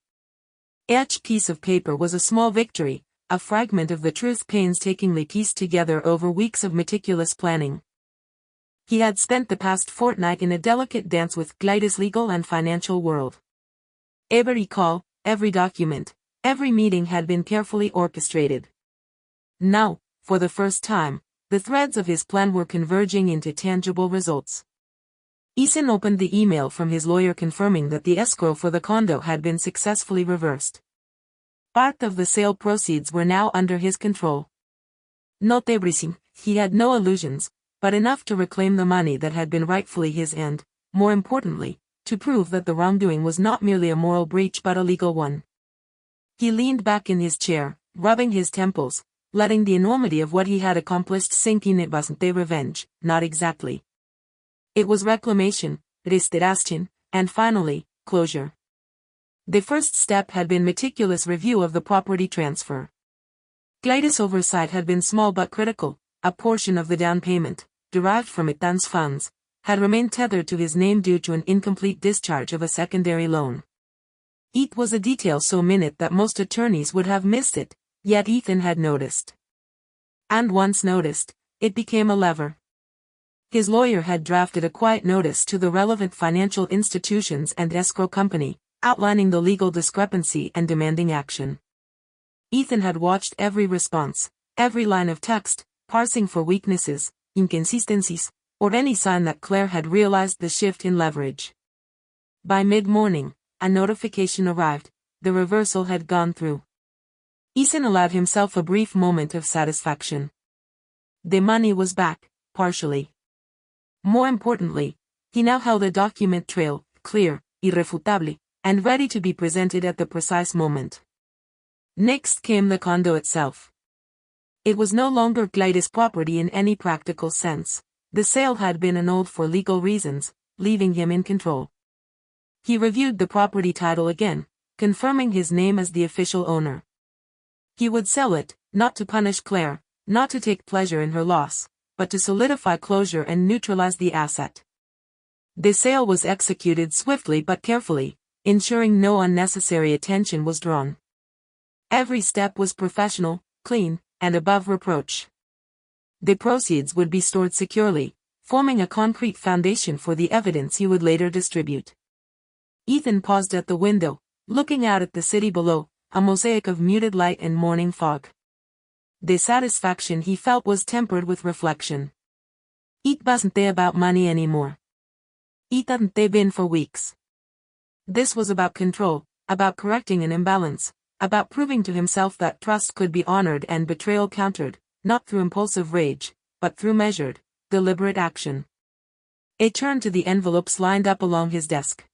A: Each piece of paper was a small victory, a fragment of the truth painstakingly pieced together over weeks of meticulous planning. He had spent the past fortnight in a delicate dance with Glyda's legal and financial world. Every call, every document, every meeting had been carefully orchestrated. Now, for the first time, the threads of his plan were converging into tangible results. Ethan opened the email from his lawyer confirming that the escrow for the condo had been successfully reversed. Part of the sale proceeds were now under his control. Not everything, he had no illusions, but enough to reclaim the money that had been rightfully his and, more importantly, to prove that the wrongdoing was not merely a moral breach but a legal one. He leaned back in his chair, rubbing his temples, letting the enormity of what he had accomplished sink in. It wasn't revenge, not exactly. It was reclamation, restoration, and finally, closure. The first step had been meticulous review of the property transfer. Glyda's oversight had been small but critical. A portion of the down payment, derived from Ethan's funds, had remained tethered to his name due to an incomplete discharge of a secondary loan. It was a detail so minute that most attorneys would have missed it, yet Ethan had noticed. And once noticed, it became a lever. His lawyer had drafted a quiet notice to the relevant financial institutions and escrow company, outlining the legal discrepancy and demanding action. Ethan had watched every response, every line of text, parsing for weaknesses, inconsistencies, or any sign that Claire had realized the shift in leverage. By mid-morning, a notification arrived, the reversal had gone through. Ethan allowed himself a brief moment of satisfaction. The money was back, partially. More importantly, he now held a document trail, clear, irrefutable, and ready to be presented at the precise moment. Next came the condo itself. It was no longer Glyda's property in any practical sense. The sale had been annulled for legal reasons, leaving him in control. He reviewed the property title again, confirming his name as the official owner. He would sell it, not to punish Claire, not to take pleasure in her loss, but to solidify closure and neutralize the asset. The sale was executed swiftly but carefully, ensuring no unnecessary attention was drawn. Every step was professional, clean, and above reproach. The proceeds would be stored securely, forming a concrete foundation for the evidence he would later distribute. Ethan paused at the window, looking out at the city below, a mosaic of muted light and morning fog. The satisfaction he felt was tempered with reflection. It wasn't about money anymore. It hadn't been for weeks. This was about control, about correcting an imbalance, about proving to himself that trust could be honored and betrayal countered, not through impulsive rage, but through measured, deliberate action. He turned to the envelopes lined up along his desk.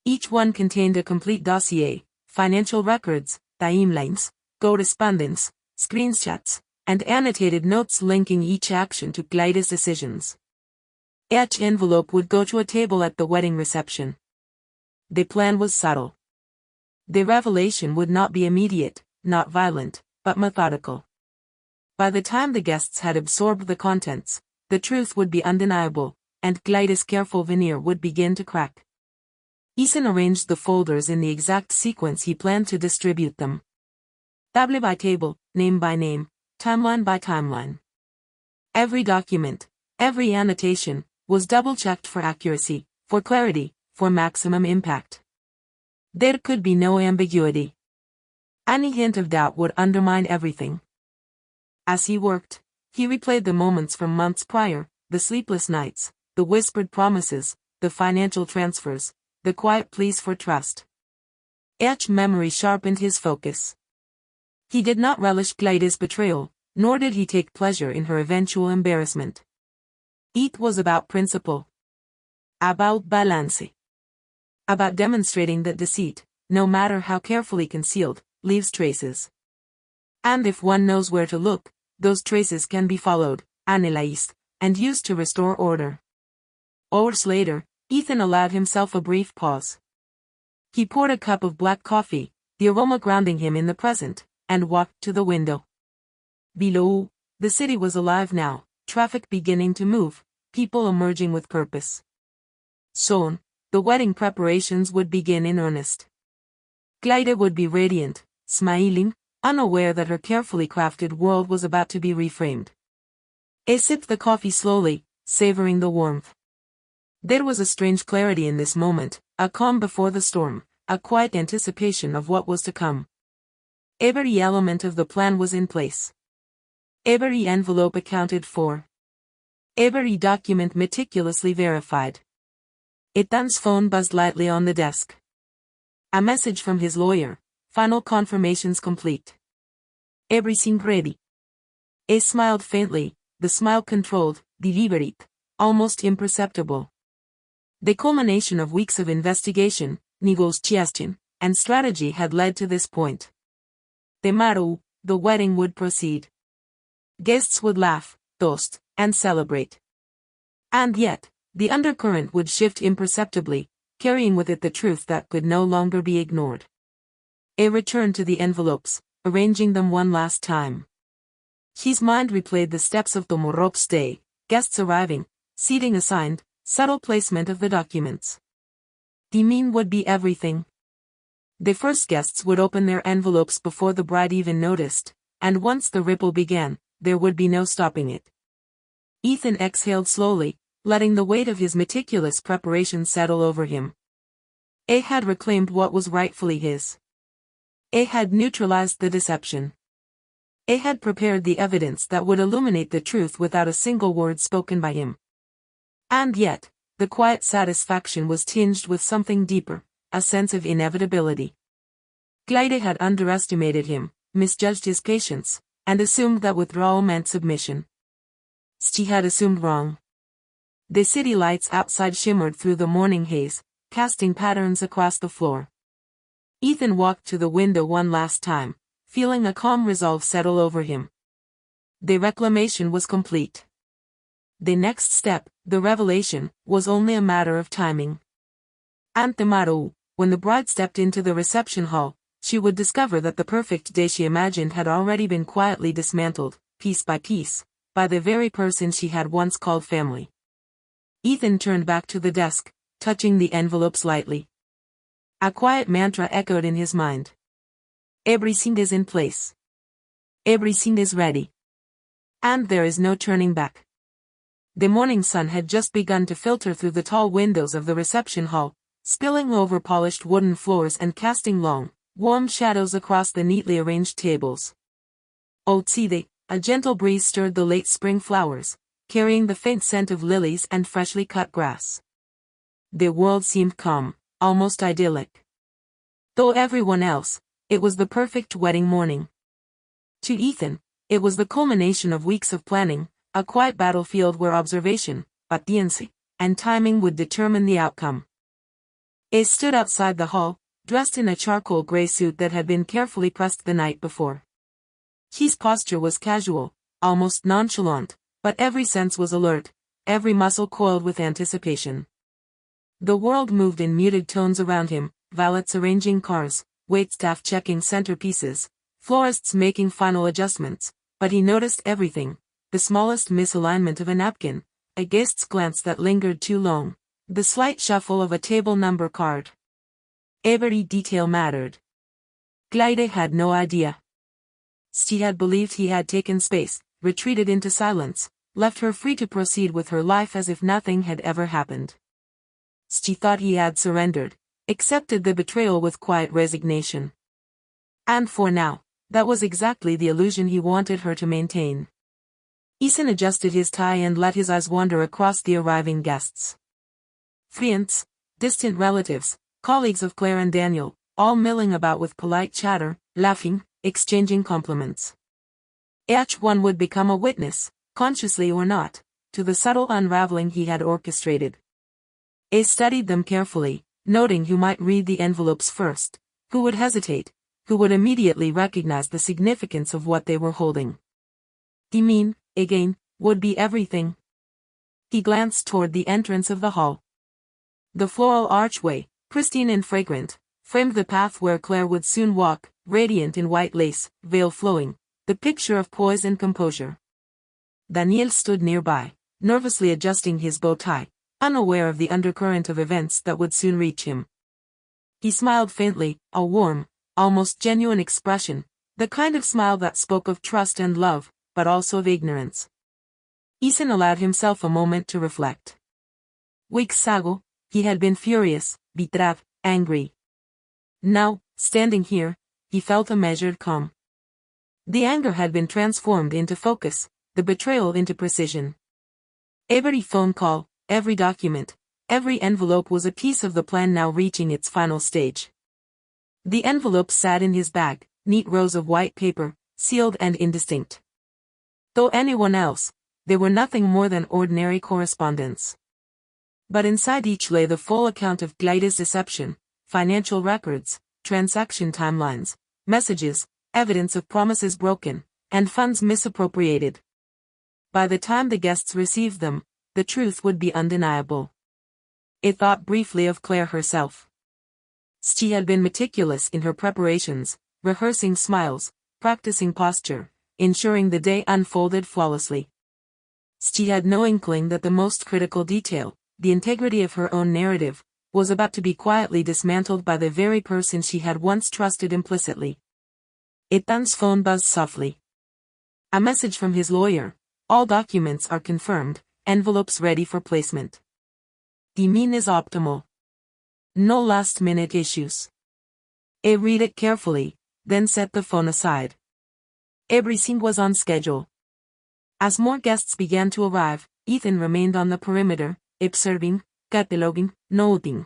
A: Each one contained a complete dossier, financial records, timelines, correspondence, screenshots, and annotated notes linking each action to Glyda's decisions. Each envelope would go to a table at the wedding reception. The plan was subtle. The revelation would not be immediate, not violent, but methodical. By the time the guests had absorbed the contents, the truth would be undeniable, and Glyda's careful veneer would begin to crack. Ethan arranged the folders in the exact sequence he planned to distribute them. Table by table, name by name, timeline by timeline. Every document, every annotation, was double-checked for accuracy, for clarity, for maximum impact. There could be no ambiguity. Any hint of doubt would undermine everything. As he worked, he replayed the moments from months prior, the sleepless nights, the whispered promises, the financial transfers, the quiet pleas for trust. Each memory sharpened his focus. He did not relish Clyde's betrayal, nor did he take pleasure in her eventual embarrassment. It was about principle. About balance. About demonstrating that deceit, no matter how carefully concealed, leaves traces. And if one knows where to look, those traces can be followed, analyzed, and used to restore order. Hours later, Ethan allowed himself a brief pause. He poured a cup of black coffee, the aroma grounding him in the present, and walked to the window. Below, the city was alive now, traffic beginning to move, people emerging with purpose. Soon, the wedding preparations would begin in earnest. Clyde would be radiant, smiling, unaware that her carefully crafted world was about to be reframed. He sipped the coffee slowly, savoring the warmth. There was a strange clarity in this moment, a calm before the storm, a quiet anticipation of what was to come. Every element of the plan was in place. Every envelope accounted for. Every document meticulously verified. Ethan's phone buzzed lightly on the desk. A message from his lawyer, final confirmations complete. Everything ready. He smiled faintly, the smile controlled, deliberate, almost imperceptible. The culmination of weeks of investigation, negotiation, and strategy had led to this point. Tomorrow, the wedding would proceed. Guests would laugh, toast, and celebrate. And yet, the undercurrent would shift imperceptibly, carrying with it the truth that could no longer be ignored. He returned to the envelopes, arranging them one last time. His mind replayed the steps of tomorrow's day, guests arriving, seating assigned, subtle placement of the documents. Timing would be everything. The first guests would open their envelopes before the bride even noticed, and once the ripple began, there would be no stopping it. Ethan exhaled slowly, letting the weight of his meticulous preparation settle over him. He had reclaimed what was rightfully his. He had neutralized the deception. He had prepared the evidence that would illuminate the truth without a single word spoken by him. And yet, the quiet satisfaction was tinged with something deeper, a sense of inevitability. Clyde had underestimated him, misjudged his patience, and assumed that withdrawal meant submission. She had assumed wrong. The city lights outside shimmered through the morning haze, casting patterns across the floor. Ethan walked to the window one last time, feeling a calm resolve settle over him. The reclamation was complete. The next step, the revelation, was only a matter of timing. And tomorrow, when the bride stepped into the reception hall, she would discover that the perfect day she imagined had already been quietly dismantled, piece by piece, by the very person she had once called family. Ethan turned back to the desk, touching the envelopes lightly. A quiet mantra echoed in his mind. Everything is in place. Everything is ready. And there is no turning back. The morning sun had just begun to filter through the tall windows of the reception hall, spilling over polished wooden floors and casting long, warm shadows across the neatly arranged tables. Outside, a gentle breeze stirred the late spring flowers, carrying the faint scent of lilies and freshly cut grass. The world seemed calm, almost idyllic. Though everyone else, it was the perfect wedding morning. To Ethan, it was the culmination of weeks of planning, a quiet battlefield where observation, paciencia, and timing would determine the outcome. He stood outside the hall, dressed in a charcoal gray suit that had been carefully pressed the night before. His posture was casual, almost nonchalant, but every sense was alert, every muscle coiled with anticipation. The world moved in muted tones around him, valets arranging cars, waitstaff checking centerpieces, florists making final adjustments, but he noticed everything, the smallest misalignment of a napkin, a guest's glance that lingered too long, the slight shuffle of a table number card. Every detail mattered. Clyde had no idea. She had believed he had taken space, retreated into silence, left her free to proceed with her life as if nothing had ever happened. She thought he had surrendered, accepted the betrayal with quiet resignation. And for now, that was exactly the illusion he wanted her to maintain. Ethan adjusted his tie and let his eyes wander across the arriving guests. Friends, distant relatives, colleagues of Claire and Daniel, all milling about with polite chatter, laughing, exchanging compliments. Each one would become a witness, consciously or not, to the subtle unraveling he had orchestrated. He studied them carefully, noting who might read the envelopes first, who would hesitate, who would immediately recognize the significance of what they were holding. "You mean, again, would be everything?" He glanced toward the entrance of the hall. The floral archway, pristine and fragrant, framed the path where Claire would soon walk, radiant in white lace, veil flowing, the picture of poise and composure. Daniel stood nearby, nervously adjusting his bow tie, unaware of the undercurrent of events that would soon reach him. He smiled faintly, a warm, almost genuine expression, the kind of smile that spoke of trust and love, but also of ignorance. Ethan allowed himself a moment to reflect. Weeks ago, he had been furious, betrayed, angry. Now, standing here, he felt a measured calm. The anger had been transformed into focus, the betrayal into precision. Every phone call, every document, every envelope was a piece of the plan now reaching its final stage. The envelopes sat in his bag, neat rows of white paper, sealed and indistinct. Though anyone else, they were nothing more than ordinary correspondence. But inside each lay the full account of Glyda's deception, financial records, transaction timelines, messages, evidence of promises broken, and funds misappropriated. By the time the guests received them, the truth would be undeniable. It thought briefly of Claire herself. She had been meticulous in her preparations, rehearsing smiles, practicing posture, ensuring the day unfolded flawlessly. She had no inkling that the most critical detail, the integrity of her own narrative, was about to be quietly dismantled by the very person she had once trusted implicitly. Ethan's phone buzzed softly. A message from his lawyer. All documents are confirmed, envelopes ready for placement. The mean is optimal. No last-minute issues. Read it carefully, then set the phone aside. Everything was on schedule. As more guests began to arrive, Ethan remained on the perimeter, observing, cataloging, noting.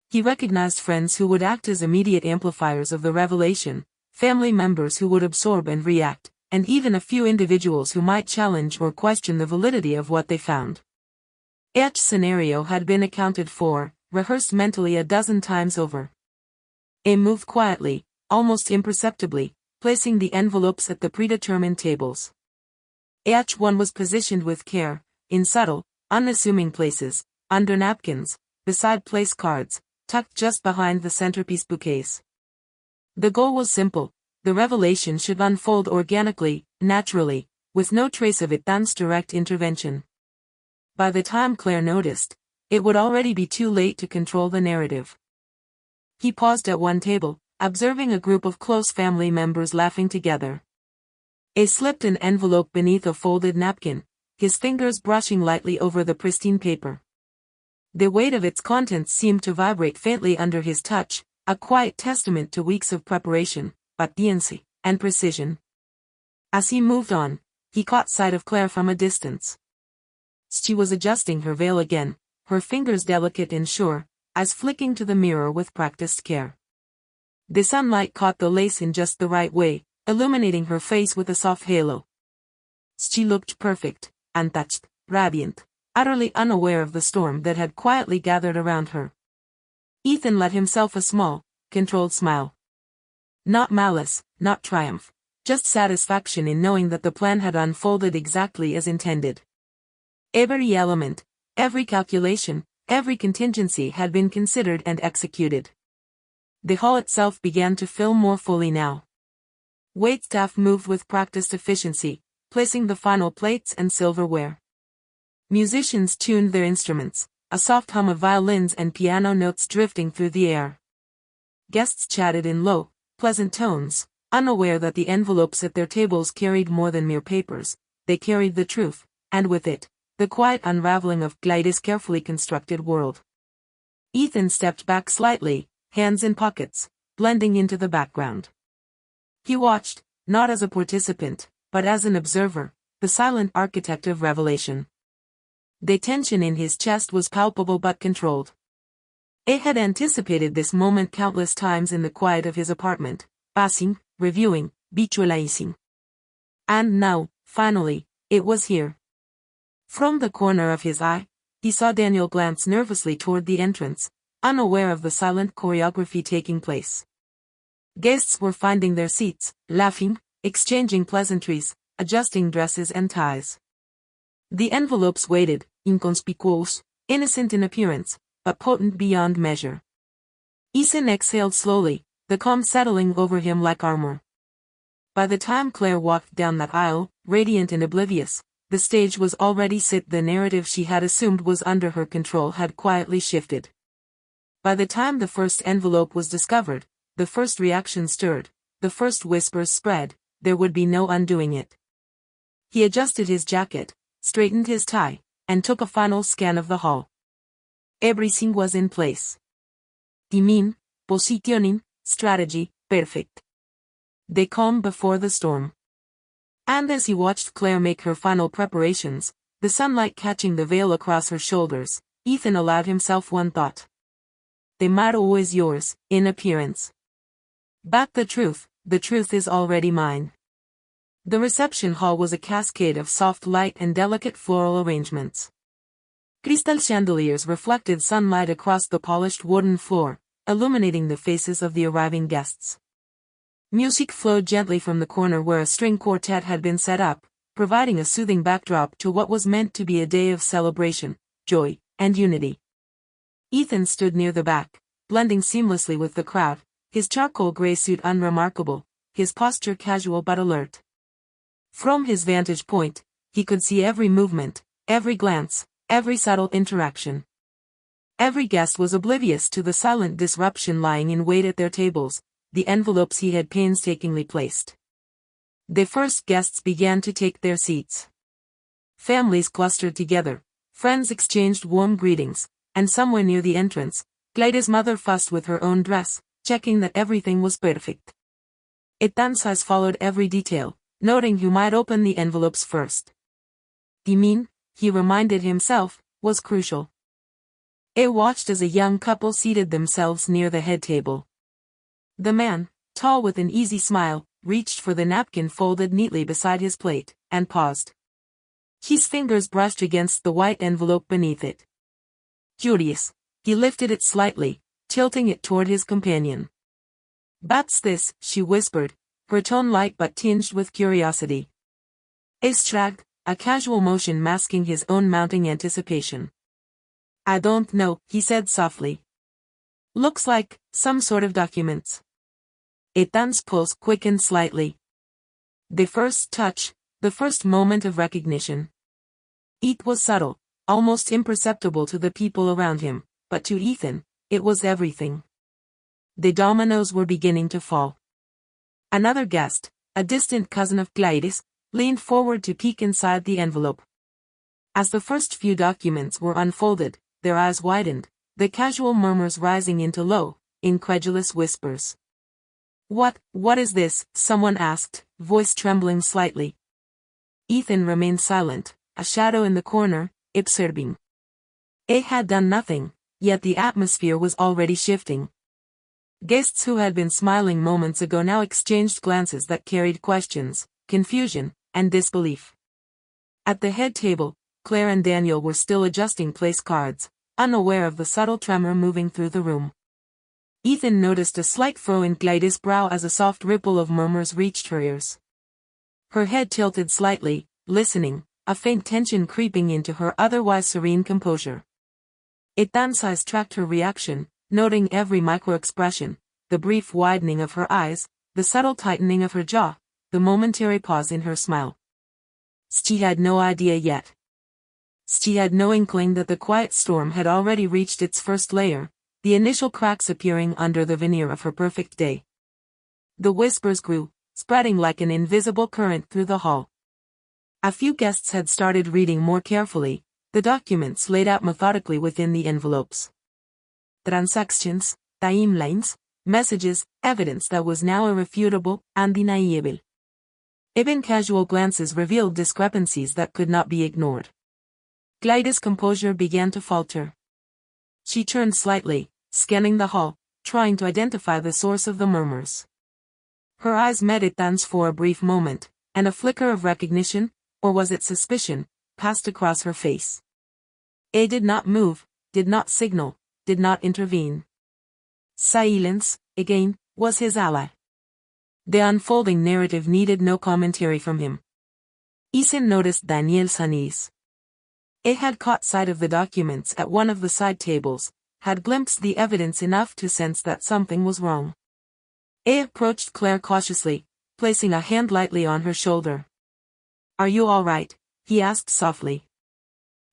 A: He recognized friends who would act as immediate amplifiers of the revelation, family members who would absorb and react, and even a few individuals who might challenge or question the validity of what they found. Each scenario had been accounted for, rehearsed mentally a dozen times over. He moved quietly, almost imperceptibly, placing the envelopes at the predetermined tables. Each one was positioned with care, in subtle, unassuming places, under napkins, beside place cards, tucked just behind the centerpiece bouquets. The goal was simple: the revelation should unfold organically, naturally, with no trace of Ethan's direct intervention. By the time Claire noticed, it would already be too late to control the narrative. He paused at one table, observing a group of close family members laughing together. He slipped an envelope beneath a folded napkin, his fingers brushing lightly over the pristine paper. The weight of its contents seemed to vibrate faintly under his touch, a quiet testament to weeks of preparation, patience, and precision. As he moved on, he caught sight of Claire from a distance. She was adjusting her veil again, her fingers delicate and sure, eyes flicking to the mirror with practiced care. The sunlight caught the lace in just the right way, illuminating her face with a soft halo. She looked perfect, untouched, radiant, utterly unaware of the storm that had quietly gathered around her. Ethan let himself a small, controlled smile. Not malice, not triumph, just satisfaction in knowing that the plan had unfolded exactly as intended. Every element, every calculation, every contingency had been considered and executed. The hall itself began to fill more fully now. Waitstaff moved with practiced efficiency, placing the final plates and silverware. Musicians tuned their instruments, a soft hum of violins and piano notes drifting through the air. Guests chatted in low, pleasant tones, unaware that the envelopes at their tables carried more than mere papers. They carried the truth, and with it, the quiet unraveling of Glyda's carefully constructed world. Ethan stepped back slightly, hands in pockets, blending into the background. He watched, not as a participant, but as an observer, the silent architect of revelation. The tension in his chest was palpable but controlled. A had anticipated this moment countless times in the quiet of his apartment, passing, reviewing, visualizing. And now, finally, it was here. From the corner of his eye, he saw Daniel glance nervously toward the entrance, unaware of the silent choreography taking place. Guests were finding their seats, laughing, exchanging pleasantries, adjusting dresses and ties. The envelopes waited, inconspicuous, innocent in appearance, but potent beyond measure. Ethan exhaled slowly, the calm settling over him like armor. By the time Claire walked down that aisle, radiant and oblivious, the stage was already set. The narrative she had assumed was under her control had quietly shifted. By the time the first envelope was discovered, the first reaction stirred, the first whispers spread, there would be no undoing it. He adjusted his jacket, straightened his tie, and took a final scan of the hall. Everything was in place. Timing, positioning, strategy, perfect. The calm before the storm. And as he watched Claire make her final preparations, the sunlight catching the veil across her shoulders, Ethan allowed himself one thought. The motto is yours, in appearance. But the truth is already mine. The reception hall was a cascade of soft light and delicate floral arrangements. Crystal chandeliers reflected sunlight across the polished wooden floor, illuminating the faces of the arriving guests. Music flowed gently from the corner where a string quartet had been set up, providing a soothing backdrop to what was meant to be a day of celebration, joy, and unity. Ethan stood near the back, blending seamlessly with the crowd, his charcoal gray suit unremarkable, his posture casual but alert. From his vantage point, he could see every movement, every glance, every subtle interaction. Every guest was oblivious to the silent disruption lying in wait at their tables, the envelopes he had painstakingly placed. The first guests began to take their seats. Families clustered together, friends exchanged warm greetings, and somewhere near the entrance, Glyda's mother fussed with her own dress, checking that everything was perfect. Etanzas followed every detail, noting who might open the envelopes first. Timing, he reminded himself, was crucial. He watched as a young couple seated themselves near the head table. The man, tall with an easy smile, reached for the napkin folded neatly beside his plate, and paused. His fingers brushed against the white envelope beneath it. Curious, he lifted it slightly, tilting it toward his companion. "What's this?" she whispered, her tone light but tinged with curiosity. He shrugged, a casual motion masking his own mounting anticipation. "I don't know," he said softly. "Looks like some sort of documents." Ethan's pulse quickened slightly. The first touch, the first moment of recognition. It was subtle, almost imperceptible to the people around him, but to Ethan, it was everything. The dominoes were beginning to fall. Another guest, a distant cousin of Glyda's, leaned forward to peek inside the envelope. As the first few documents were unfolded, their eyes widened, the casual murmurs rising into low, incredulous whispers. What is this?" someone asked, voice trembling slightly. Ethan remained silent, a shadow in the corner, observing. He had done nothing, yet the atmosphere was already shifting. Guests who had been smiling moments ago now exchanged glances that carried questions, confusion, and disbelief. At the head table, Claire and Daniel were still adjusting place cards, unaware of the subtle tremor moving through the room. Ethan noticed a slight furrow in Glyda's brow as a soft ripple of murmurs reached her ears. Her head tilted slightly, listening, a faint tension creeping into her otherwise serene composure. Etanzas tracked her reaction, noting every micro-expression, the brief widening of her eyes, the subtle tightening of her jaw, the momentary pause in her smile. She had no idea yet. She had no inkling that the quiet storm had already reached its first layer, the initial cracks appearing under the veneer of her perfect day. The whispers grew, spreading like an invisible current through the hall. A few guests had started reading more carefully, the documents laid out methodically within the envelopes. Transactions, timelines, messages, evidence that was now irrefutable, undeniable. Even casual glances revealed discrepancies that could not be ignored. Glyda's composure began to falter. She turned slightly, scanning the hall, trying to identify the source of the murmurs. Her eyes met Ethan's for a brief moment, and a flicker of recognition, or was it suspicion, passed across her face. A did not move, did not signal, did not intervene. Silence, again, was his ally. The unfolding narrative needed no commentary from him. Ethan noticed Daniel's unease. A had caught sight of the documents at one of the side tables, had glimpsed the evidence enough to sense that something was wrong. A approached Claire cautiously, placing a hand lightly on her shoulder. "Are you all right?" he asked softly.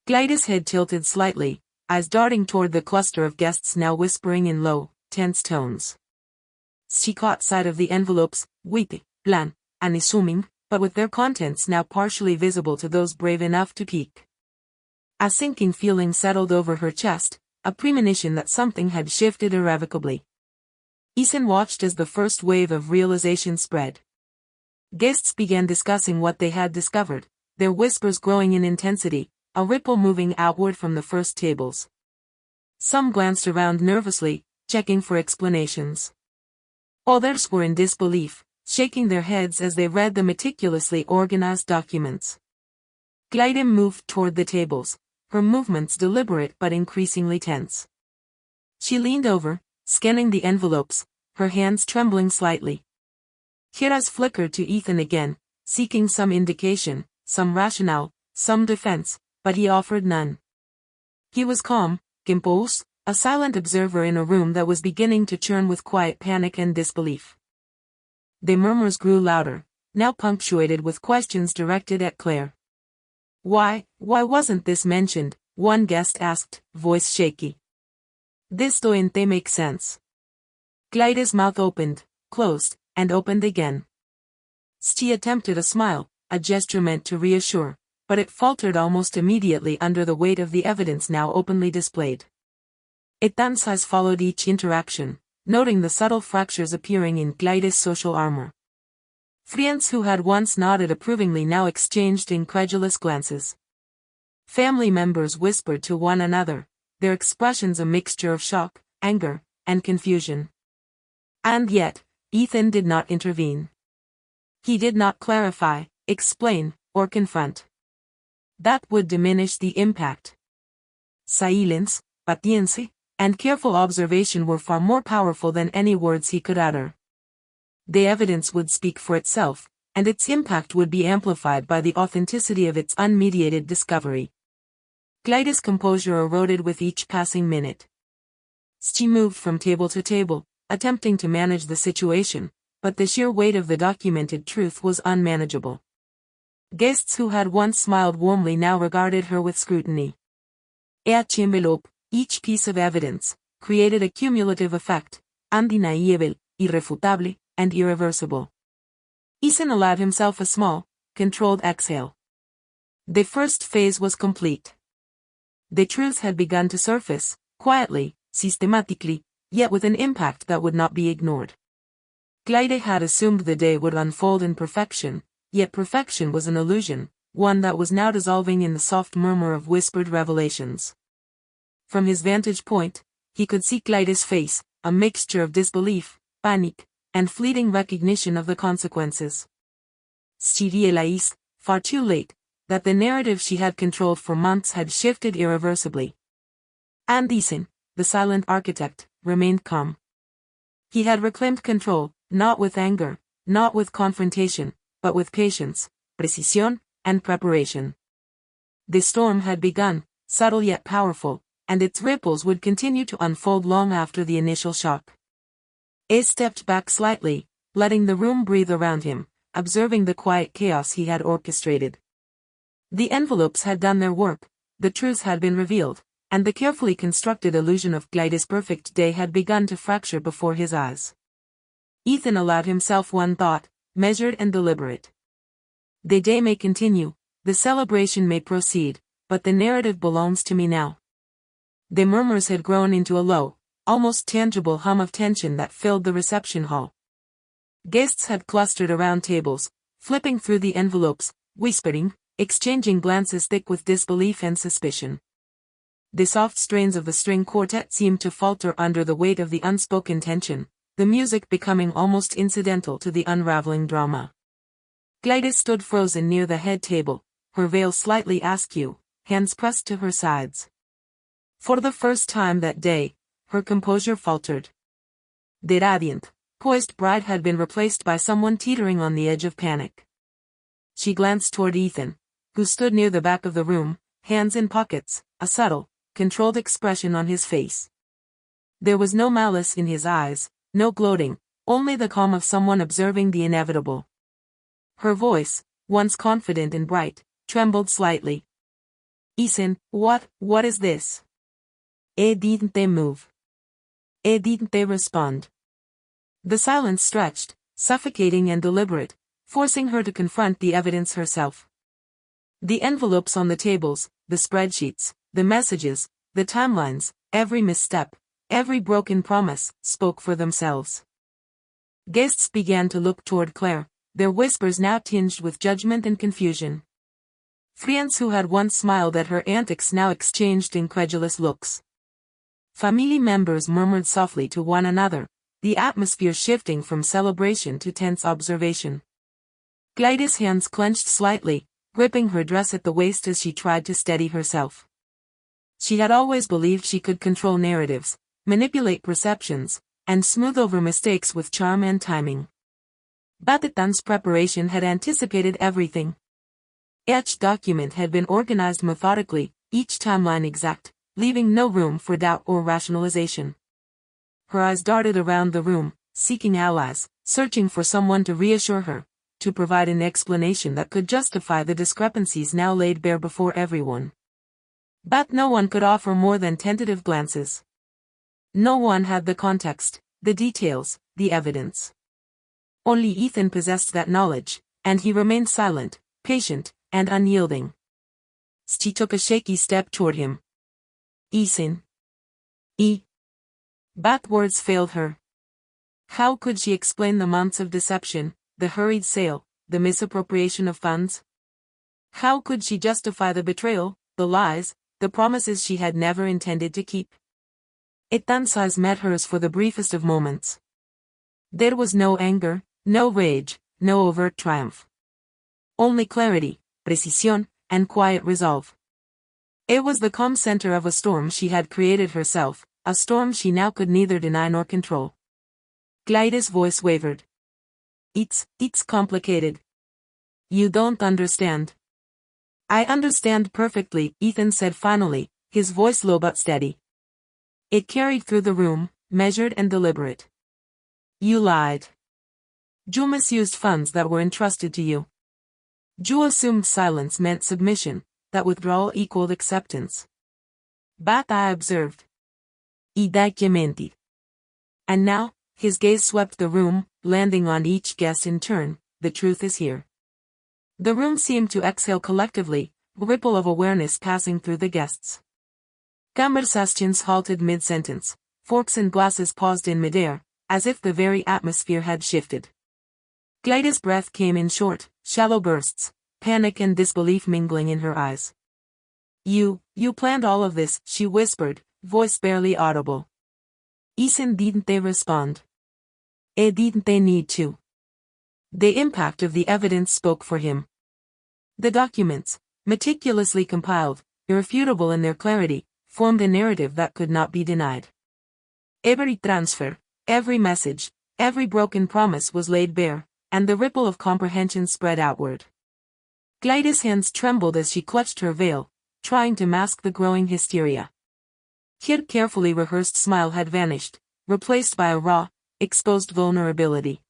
A: Glyde's head tilted slightly, eyes darting toward the cluster of guests now whispering in low, tense tones. She caught sight of the envelopes, witty, bland, unassuming, but with their contents now partially visible to those brave enough to peek. A sinking feeling settled over her chest, a premonition that something had shifted irrevocably. Ethan watched as the first wave of realization spread. Guests began discussing what they had discovered, their whispers growing in intensity, a ripple moving outward from the first tables. Some glanced around nervously, checking for explanations. Others were in disbelief, shaking their heads as they read the meticulously organized documents. Glyde moved toward the tables, her movements deliberate but increasingly tense. She leaned over, scanning the envelopes, her hands trembling slightly. Kira's flickered to Ethan again, seeking some indication, some rationale, some defense, but he offered none. He was calm, composed, a silent observer in a room that was beginning to churn with quiet panic and disbelief. The murmurs grew louder, now punctuated with questions directed at Claire. Why wasn't this mentioned?" one guest asked, voice shaky. "This doesn't make sense." Glyde's mouth opened, closed, and opened again. She attempted a smile, a gesture meant to reassure, but it faltered almost immediately under the weight of the evidence now openly displayed. Ethan's eyes followed each interaction, noting the subtle fractures appearing in Glyde's social armor. Friends who had once nodded approvingly now exchanged incredulous glances. Family members whispered to one another, their expressions a mixture of shock, anger, and confusion. And yet, Ethan did not intervene. He did not clarify, explain, or confront. That would diminish the impact. Silence, paciencia, and careful observation were far more powerful than any words he could utter. The evidence would speak for itself, and its impact would be amplified by the authenticity of its unmediated discovery. Glyde's composure eroded with each passing minute. She moved from table to table, attempting to manage the situation, but the sheer weight of the documented truth was unmanageable. Guests who had once smiled warmly now regarded her with scrutiny. Each envelope, each piece of evidence, created a cumulative effect, undeniable, irrefutable, and irreversible. Ethan allowed himself a small, controlled exhale. The first phase was complete. The truth had begun to surface, quietly, systematically, yet with an impact that would not be ignored. Glyde had assumed the day would unfold in perfection, yet perfection was an illusion, one that was now dissolving in the soft murmur of whispered revelations. From his vantage point, he could see Glyde's face, a mixture of disbelief, panic, and fleeting recognition of the consequences. She realized, far too late, that the narrative she had controlled for months had shifted irreversibly. And Ethan, the silent architect, remained calm. He had reclaimed control, not with anger, not with confrontation, but with patience, precision, and preparation. The storm had begun, subtle yet powerful, and its ripples would continue to unfold long after the initial shock. A stepped back slightly, letting the room breathe around him, observing the quiet chaos he had orchestrated. The envelopes had done their work, the truth had been revealed, and the carefully constructed illusion of Glyde's perfect day had begun to fracture before his eyes. Ethan allowed himself one thought, measured and deliberate. The day may continue, the celebration may proceed, but the narrative belongs to me now. The murmurs had grown into a low, almost tangible hum of tension that filled the reception hall. Guests had clustered around tables, flipping through the envelopes, whispering, exchanging glances thick with disbelief and suspicion. The soft strains of the string quartet seemed to falter under the weight of the unspoken tension, the music becoming almost incidental to the unraveling drama. Gladys stood frozen near the head table, her veil slightly askew, hands pressed to her sides. For the first time that day, her composure faltered. The radiant, poised bride had been replaced by someone teetering on the edge of panic. She glanced toward Ethan, who stood near the back of the room, hands in pockets, a subtle, controlled expression on his face. There was no malice in his eyes, no gloating, only the calm of someone observing the inevitable. Her voice, once confident and bright, trembled slightly. Ethan, what is this? Didn't they move? Didn't they respond? The silence stretched, suffocating and deliberate, forcing her to confront the evidence herself. The envelopes on the tables, the spreadsheets, the messages, the timelines, every misstep, every broken promise, spoke for themselves. Guests began to look toward Claire, their whispers now tinged with judgment and confusion. Friends who had once smiled at her antics now exchanged incredulous looks. Family members murmured softly to one another, the atmosphere shifting from celebration to tense observation. Gladys' hands clenched slightly, gripping her dress at the waist as she tried to steady herself. She had always believed she could control narratives, manipulate perceptions, and smooth over mistakes with charm and timing. But Ethan's preparation had anticipated everything. Each document had been organized methodically, each timeline exact, leaving no room for doubt or rationalization. Her eyes darted around the room, seeking allies, searching for someone to reassure her, to provide an explanation that could justify the discrepancies now laid bare before everyone. But no one could offer more than tentative glances. No one had the context, the details, the evidence. Only Ethan possessed that knowledge, and he remained silent, patient, and unyielding. She took a shaky step toward him. Ethan. But words failed her. How could she explain the months of deception, the hurried sale, the misappropriation of funds? How could she justify the betrayal, the lies, the promises she had never intended to keep? Ethan's eyes met hers for the briefest of moments. There was no anger, no rage, no overt triumph. Only clarity, precision, and quiet resolve. It was the calm center of a storm she had created herself, a storm she now could neither deny nor control. Gladys' voice wavered. It's complicated. You don't understand. I understand perfectly, Ethan said finally, his voice low but steady. It carried through the room, measured and deliberate. You lied. You misused funds that were entrusted to you. You assumed silence meant submission, that withdrawal equaled acceptance. But I observed. Y da que mentir. And now, his gaze swept the room, landing on each guest in turn, the truth is here. The room seemed to exhale collectively, a ripple of awareness passing through the guests. Conversations halted mid-sentence, forks and glasses paused in midair, as if the very atmosphere had shifted. Gladys' breath came in short, shallow bursts, panic and disbelief mingling in her eyes. You planned all of this, she whispered, voice barely audible. Ethan, didn't they respond? Didn't they need to? The impact of the evidence spoke for him. The documents, meticulously compiled, irrefutable in their clarity, formed a narrative that could not be denied. Every transfer, every message, every broken promise was laid bare, and the ripple of comprehension spread outward. Gladys' hands trembled as she clutched her veil, trying to mask the growing hysteria. Her carefully rehearsed smile had vanished, replaced by a raw, exposed vulnerability.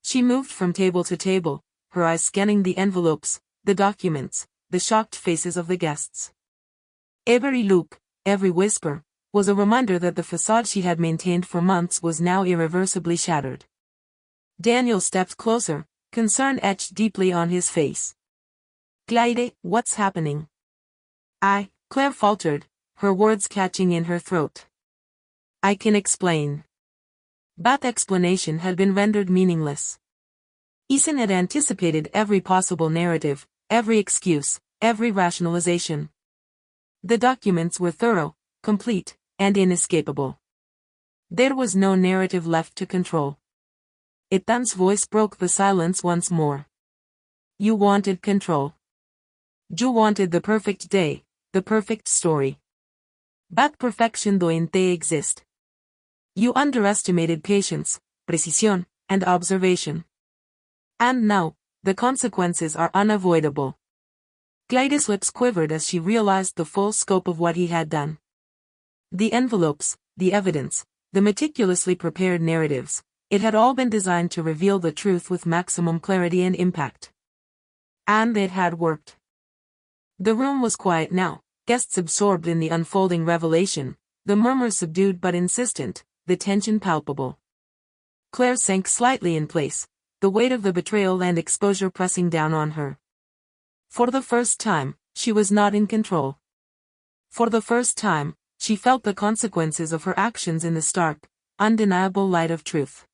A: She moved from table to table, her eyes scanning the envelopes, the documents, the shocked faces of the guests. Every look, every whisper, was a reminder that the facade she had maintained for months was now irreversibly shattered. Daniel stepped closer, concern etched deeply on his face. Clyde, what's happening? Claire faltered, her words catching in her throat. I can explain. But explanation had been rendered meaningless. Ethan had anticipated every possible narrative, every excuse, every rationalization. The documents were thorough, complete, and inescapable. There was no narrative left to control. Ethan's voice broke the silence once more. You wanted control. You wanted the perfect day, the perfect story. But perfection doesn't exist. You underestimated patience, precision, and observation. And now, the consequences are unavoidable. Clyde's lips quivered as she realized the full scope of what he had done. The envelopes, the evidence, the meticulously prepared narratives, it had all been designed to reveal the truth with maximum clarity and impact. And it had worked. The room was quiet now, guests absorbed in the unfolding revelation, the murmurs subdued but insistent, the tension palpable. Claire sank slightly in place, the weight of the betrayal and exposure pressing down on her. For the first time, she was not in control. For the first time, she felt the consequences of her actions in the stark, undeniable light of truth.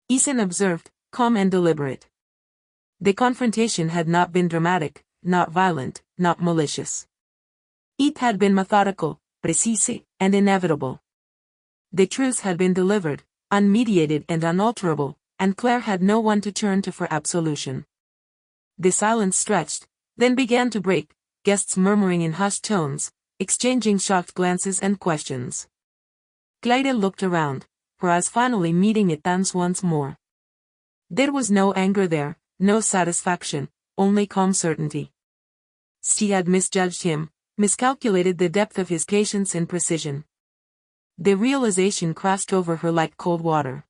A: Ethan observed, calm and deliberate. The confrontation had not been dramatic, not violent, not malicious. It had been methodical, precise, and inevitable. The truth had been delivered, unmediated and unalterable, and Claire had no one to turn to for absolution. The silence stretched, then began to break, guests murmuring in hushed tones, exchanging shocked glances and questions. Clyde looked around, her eyes finally meeting Ethan's once more. There was no anger there, no satisfaction, only calm certainty. She had misjudged him, miscalculated the depth of his patience and precision. The realization crashed over her like cold water.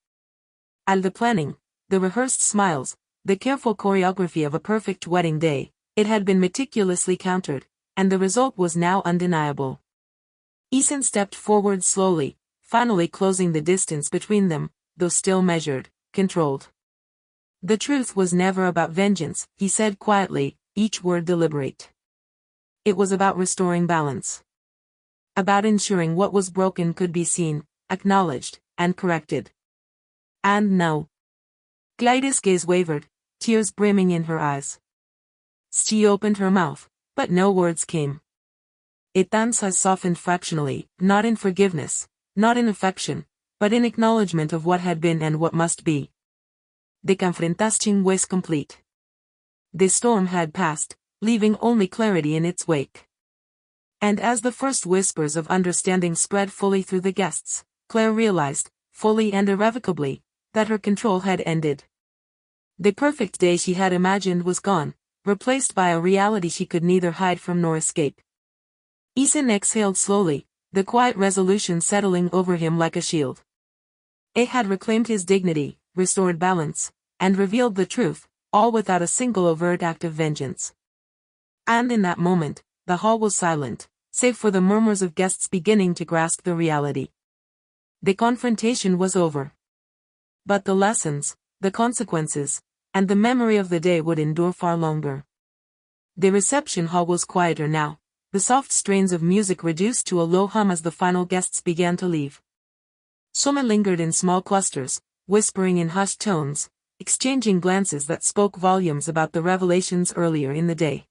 A: All the planning, the rehearsed smiles, the careful choreography of a perfect wedding day, it had been meticulously countered, and the result was now undeniable. Ethan stepped forward slowly, finally closing the distance between them, though still measured, controlled. The truth was never about vengeance, he said quietly, each word deliberate. It was about restoring balance. About ensuring what was broken could be seen, acknowledged, and corrected. And now. Clyde's gaze wavered, tears brimming in her eyes. She opened her mouth, but no words came. Ethan's eyes softened fractionally, not in forgiveness, not in affection, but in acknowledgement of what had been and what must be. The confrontation was complete. The storm had passed, leaving only clarity in its wake. And as the first whispers of understanding spread fully through the guests, Claire realized, fully and irrevocably, that her control had ended. The perfect day she had imagined was gone, replaced by a reality she could neither hide from nor escape. Ethan exhaled slowly, the quiet resolution settling over him like a shield. It had reclaimed his dignity, restored balance, and revealed the truth, all without a single overt act of vengeance. And in that moment, the hall was silent, save for the murmurs of guests beginning to grasp the reality. The confrontation was over. But the lessons, the consequences, and the memory of the day would endure far longer. The reception hall was quieter now, the soft strains of music reduced to a low hum as the final guests began to leave. Some lingered in small clusters, whispering in hushed tones, exchanging glances that spoke volumes about the revelations earlier in the day.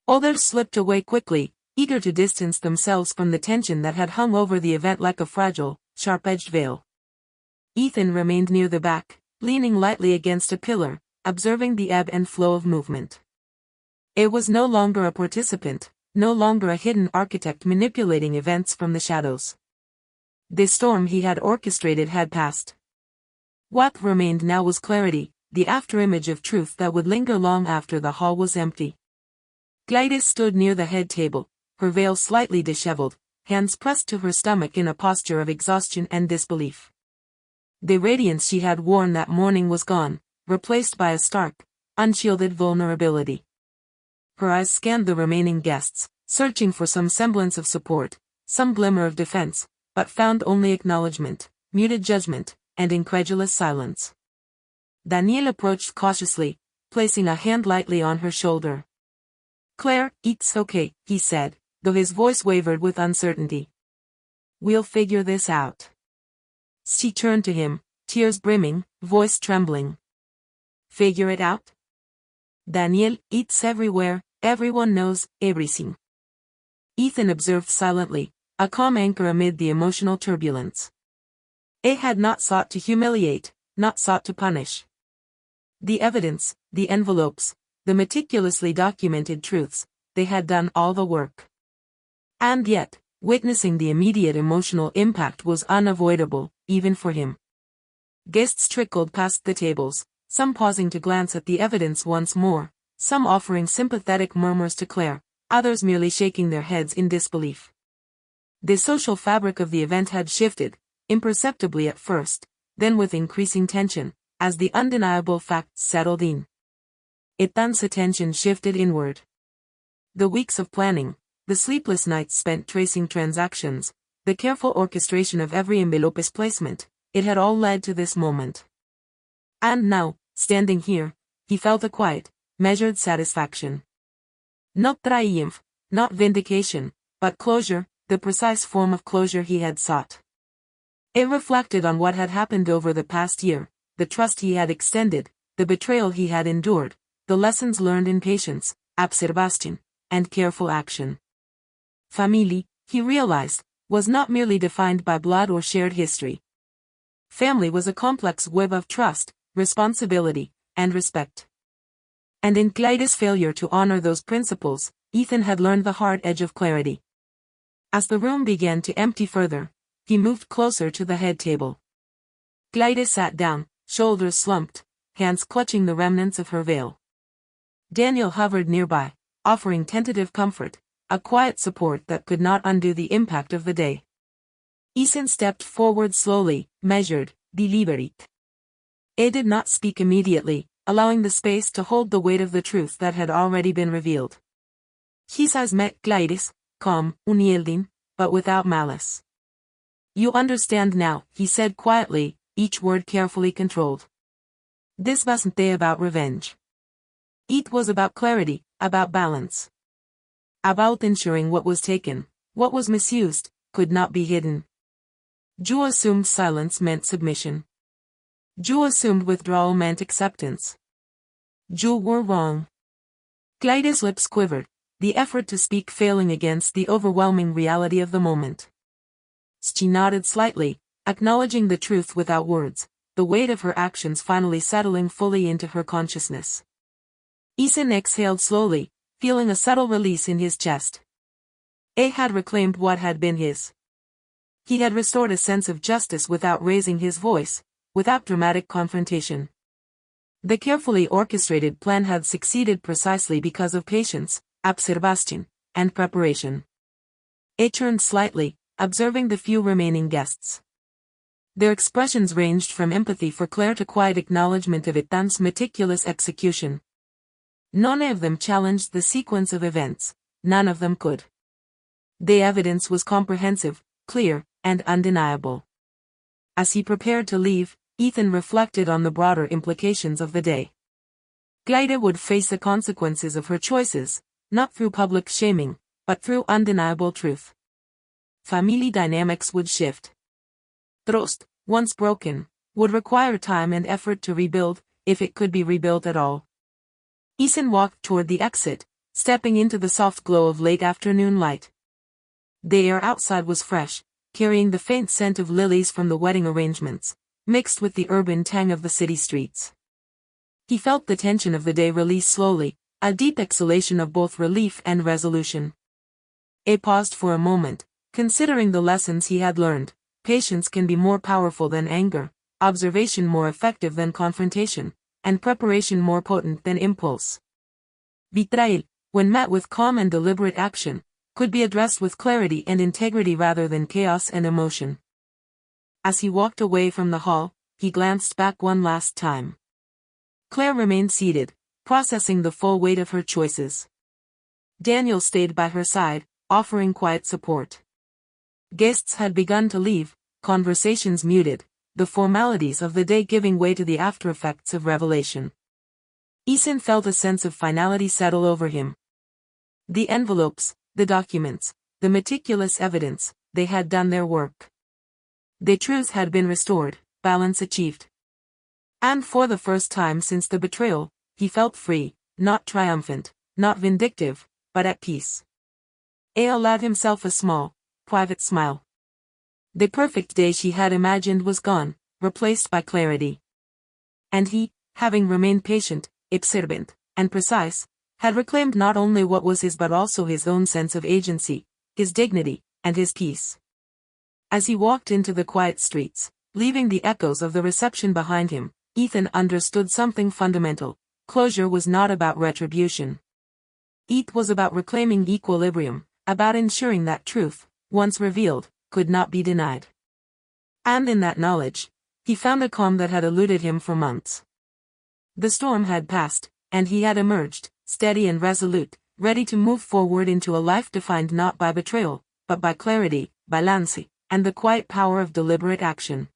A: Others slipped away quickly, eager to distance themselves from the tension that had hung over the event like a fragile, sharp-edged veil. Ethan remained near the back, leaning lightly against a pillar, observing the ebb and flow of movement. It was no longer a participant, no longer a hidden architect manipulating events from the shadows. The storm he had orchestrated had passed. What remained now was clarity, the afterimage of truth that would linger long after the hall was empty. Gladys stood near the head table, her veil slightly disheveled, hands pressed to her stomach in a posture of exhaustion and disbelief. The radiance she had worn that morning was gone, replaced by a stark, unshielded vulnerability. Her eyes scanned the remaining guests, searching for some semblance of support, some glimmer of defense, but found only acknowledgement, muted judgment, and incredulous silence. Daniel approached cautiously, placing a hand lightly on her shoulder. "Claire, it's okay," he said, though his voice wavered with uncertainty. "We'll figure this out." She turned to him, tears brimming, voice trembling. "Figure it out?" "Daniel, it's everywhere, everyone knows everything." Ethan observed silently, a calm anchor amid the emotional turbulence. It had not sought to humiliate, not sought to punish. The evidence, the envelopes, the meticulously documented truths, they had done all the work. And yet, witnessing the immediate emotional impact was unavoidable, even for him. Guests trickled past the tables, some pausing to glance at the evidence once more, some offering sympathetic murmurs to Claire, others merely shaking their heads in disbelief. The social fabric of the event had shifted, imperceptibly at first, then with increasing tension, as the undeniable facts settled in. Ethan's attention shifted inward. The weeks of planning, the sleepless nights spent tracing transactions, the careful orchestration of every envelope's placement, it had all led to this moment. And now, standing here, he felt a quiet, measured satisfaction. Not triumph, not vindication, but closure, the precise form of closure he had sought. It reflected on what had happened over the past year, the trust he had extended, the betrayal he had endured, the lessons learned in patience, observation, and careful action. Family, he realized, was not merely defined by blood or shared history. Family was a complex web of trust, responsibility, and respect. And in Clyde's failure to honor those principles, Ethan had learned the hard edge of clarity. As the room began to empty further, he moved closer to the head table. Clyde sat down, shoulders slumped, hands clutching the remnants of her veil. Daniel hovered nearby, offering tentative comfort, a quiet support that could not undo the impact of the day. Ethan stepped forward slowly, measured, deliberate. He did not speak immediately, allowing the space to hold the weight of the truth that had already been revealed. His eyes met Clyde's, calm, unyielding, but without malice. You understand now, he said quietly, each word carefully controlled. This wasn't about revenge. It was about clarity, about balance. About ensuring what was taken, what was misused, could not be hidden. You assumed silence meant submission. You assumed withdrawal meant acceptance. You were wrong. Clyde's lips quivered, the effort to speak failing against the overwhelming reality of the moment. She nodded slightly, acknowledging the truth without words, the weight of her actions finally settling fully into her consciousness. Ethan exhaled slowly, feeling a subtle release in his chest. He had reclaimed what had been his. He had restored a sense of justice without raising his voice, without dramatic confrontation. The carefully orchestrated plan had succeeded precisely because of patience, observation, and preparation. He turned slightly, observing the few remaining guests. Their expressions ranged from empathy for Claire to quiet acknowledgement of Ethan's meticulous execution. None of them challenged the sequence of events, none of them could. The evidence was comprehensive, clear, and undeniable. As he prepared to leave, Ethan reflected on the broader implications of the day. Clyde would face the consequences of her choices, not through public shaming, but through undeniable truth. Family dynamics would shift. Trust, once broken, would require time and effort to rebuild, if it could be rebuilt at all. Ethan walked toward the exit, stepping into the soft glow of late afternoon light. The air outside was fresh, carrying the faint scent of lilies from the wedding arrangements, mixed with the urban tang of the city streets. He felt the tension of the day release slowly, a deep exhalation of both relief and resolution. He paused for a moment, considering the lessons he had learned. Patience can be more powerful than anger, observation more effective than confrontation, and preparation more potent than impulse. Betrayal, when met with calm and deliberate action, could be addressed with clarity and integrity rather than chaos and emotion. As he walked away from the hall, he glanced back one last time. Claire remained seated, processing the full weight of her choices. Daniel stayed by her side, offering quiet support. Guests had begun to leave, conversations muted, the formalities of the day giving way to the aftereffects of revelation. Ethan felt a sense of finality settle over him. The envelopes, the documents, the meticulous evidence, they had done their work. The truth had been restored, balance achieved. And for the first time since the betrayal, he felt free, not triumphant, not vindictive, but at peace. A allowed himself a small, private smile. The perfect day she had imagined was gone, replaced by clarity. And he, having remained patient, observant, and precise, had reclaimed not only what was his but also his own sense of agency, his dignity, and his peace. As he walked into the quiet streets, leaving the echoes of the reception behind him, Ethan understood something fundamental. Closure was not about retribution. It was about reclaiming equilibrium, about ensuring that truth, once revealed, could not be denied. And in that knowledge, he found a calm that had eluded him for months. The storm had passed, and he had emerged, steady and resolute, ready to move forward into a life defined not by betrayal, but by clarity, balance, and the quiet power of deliberate action.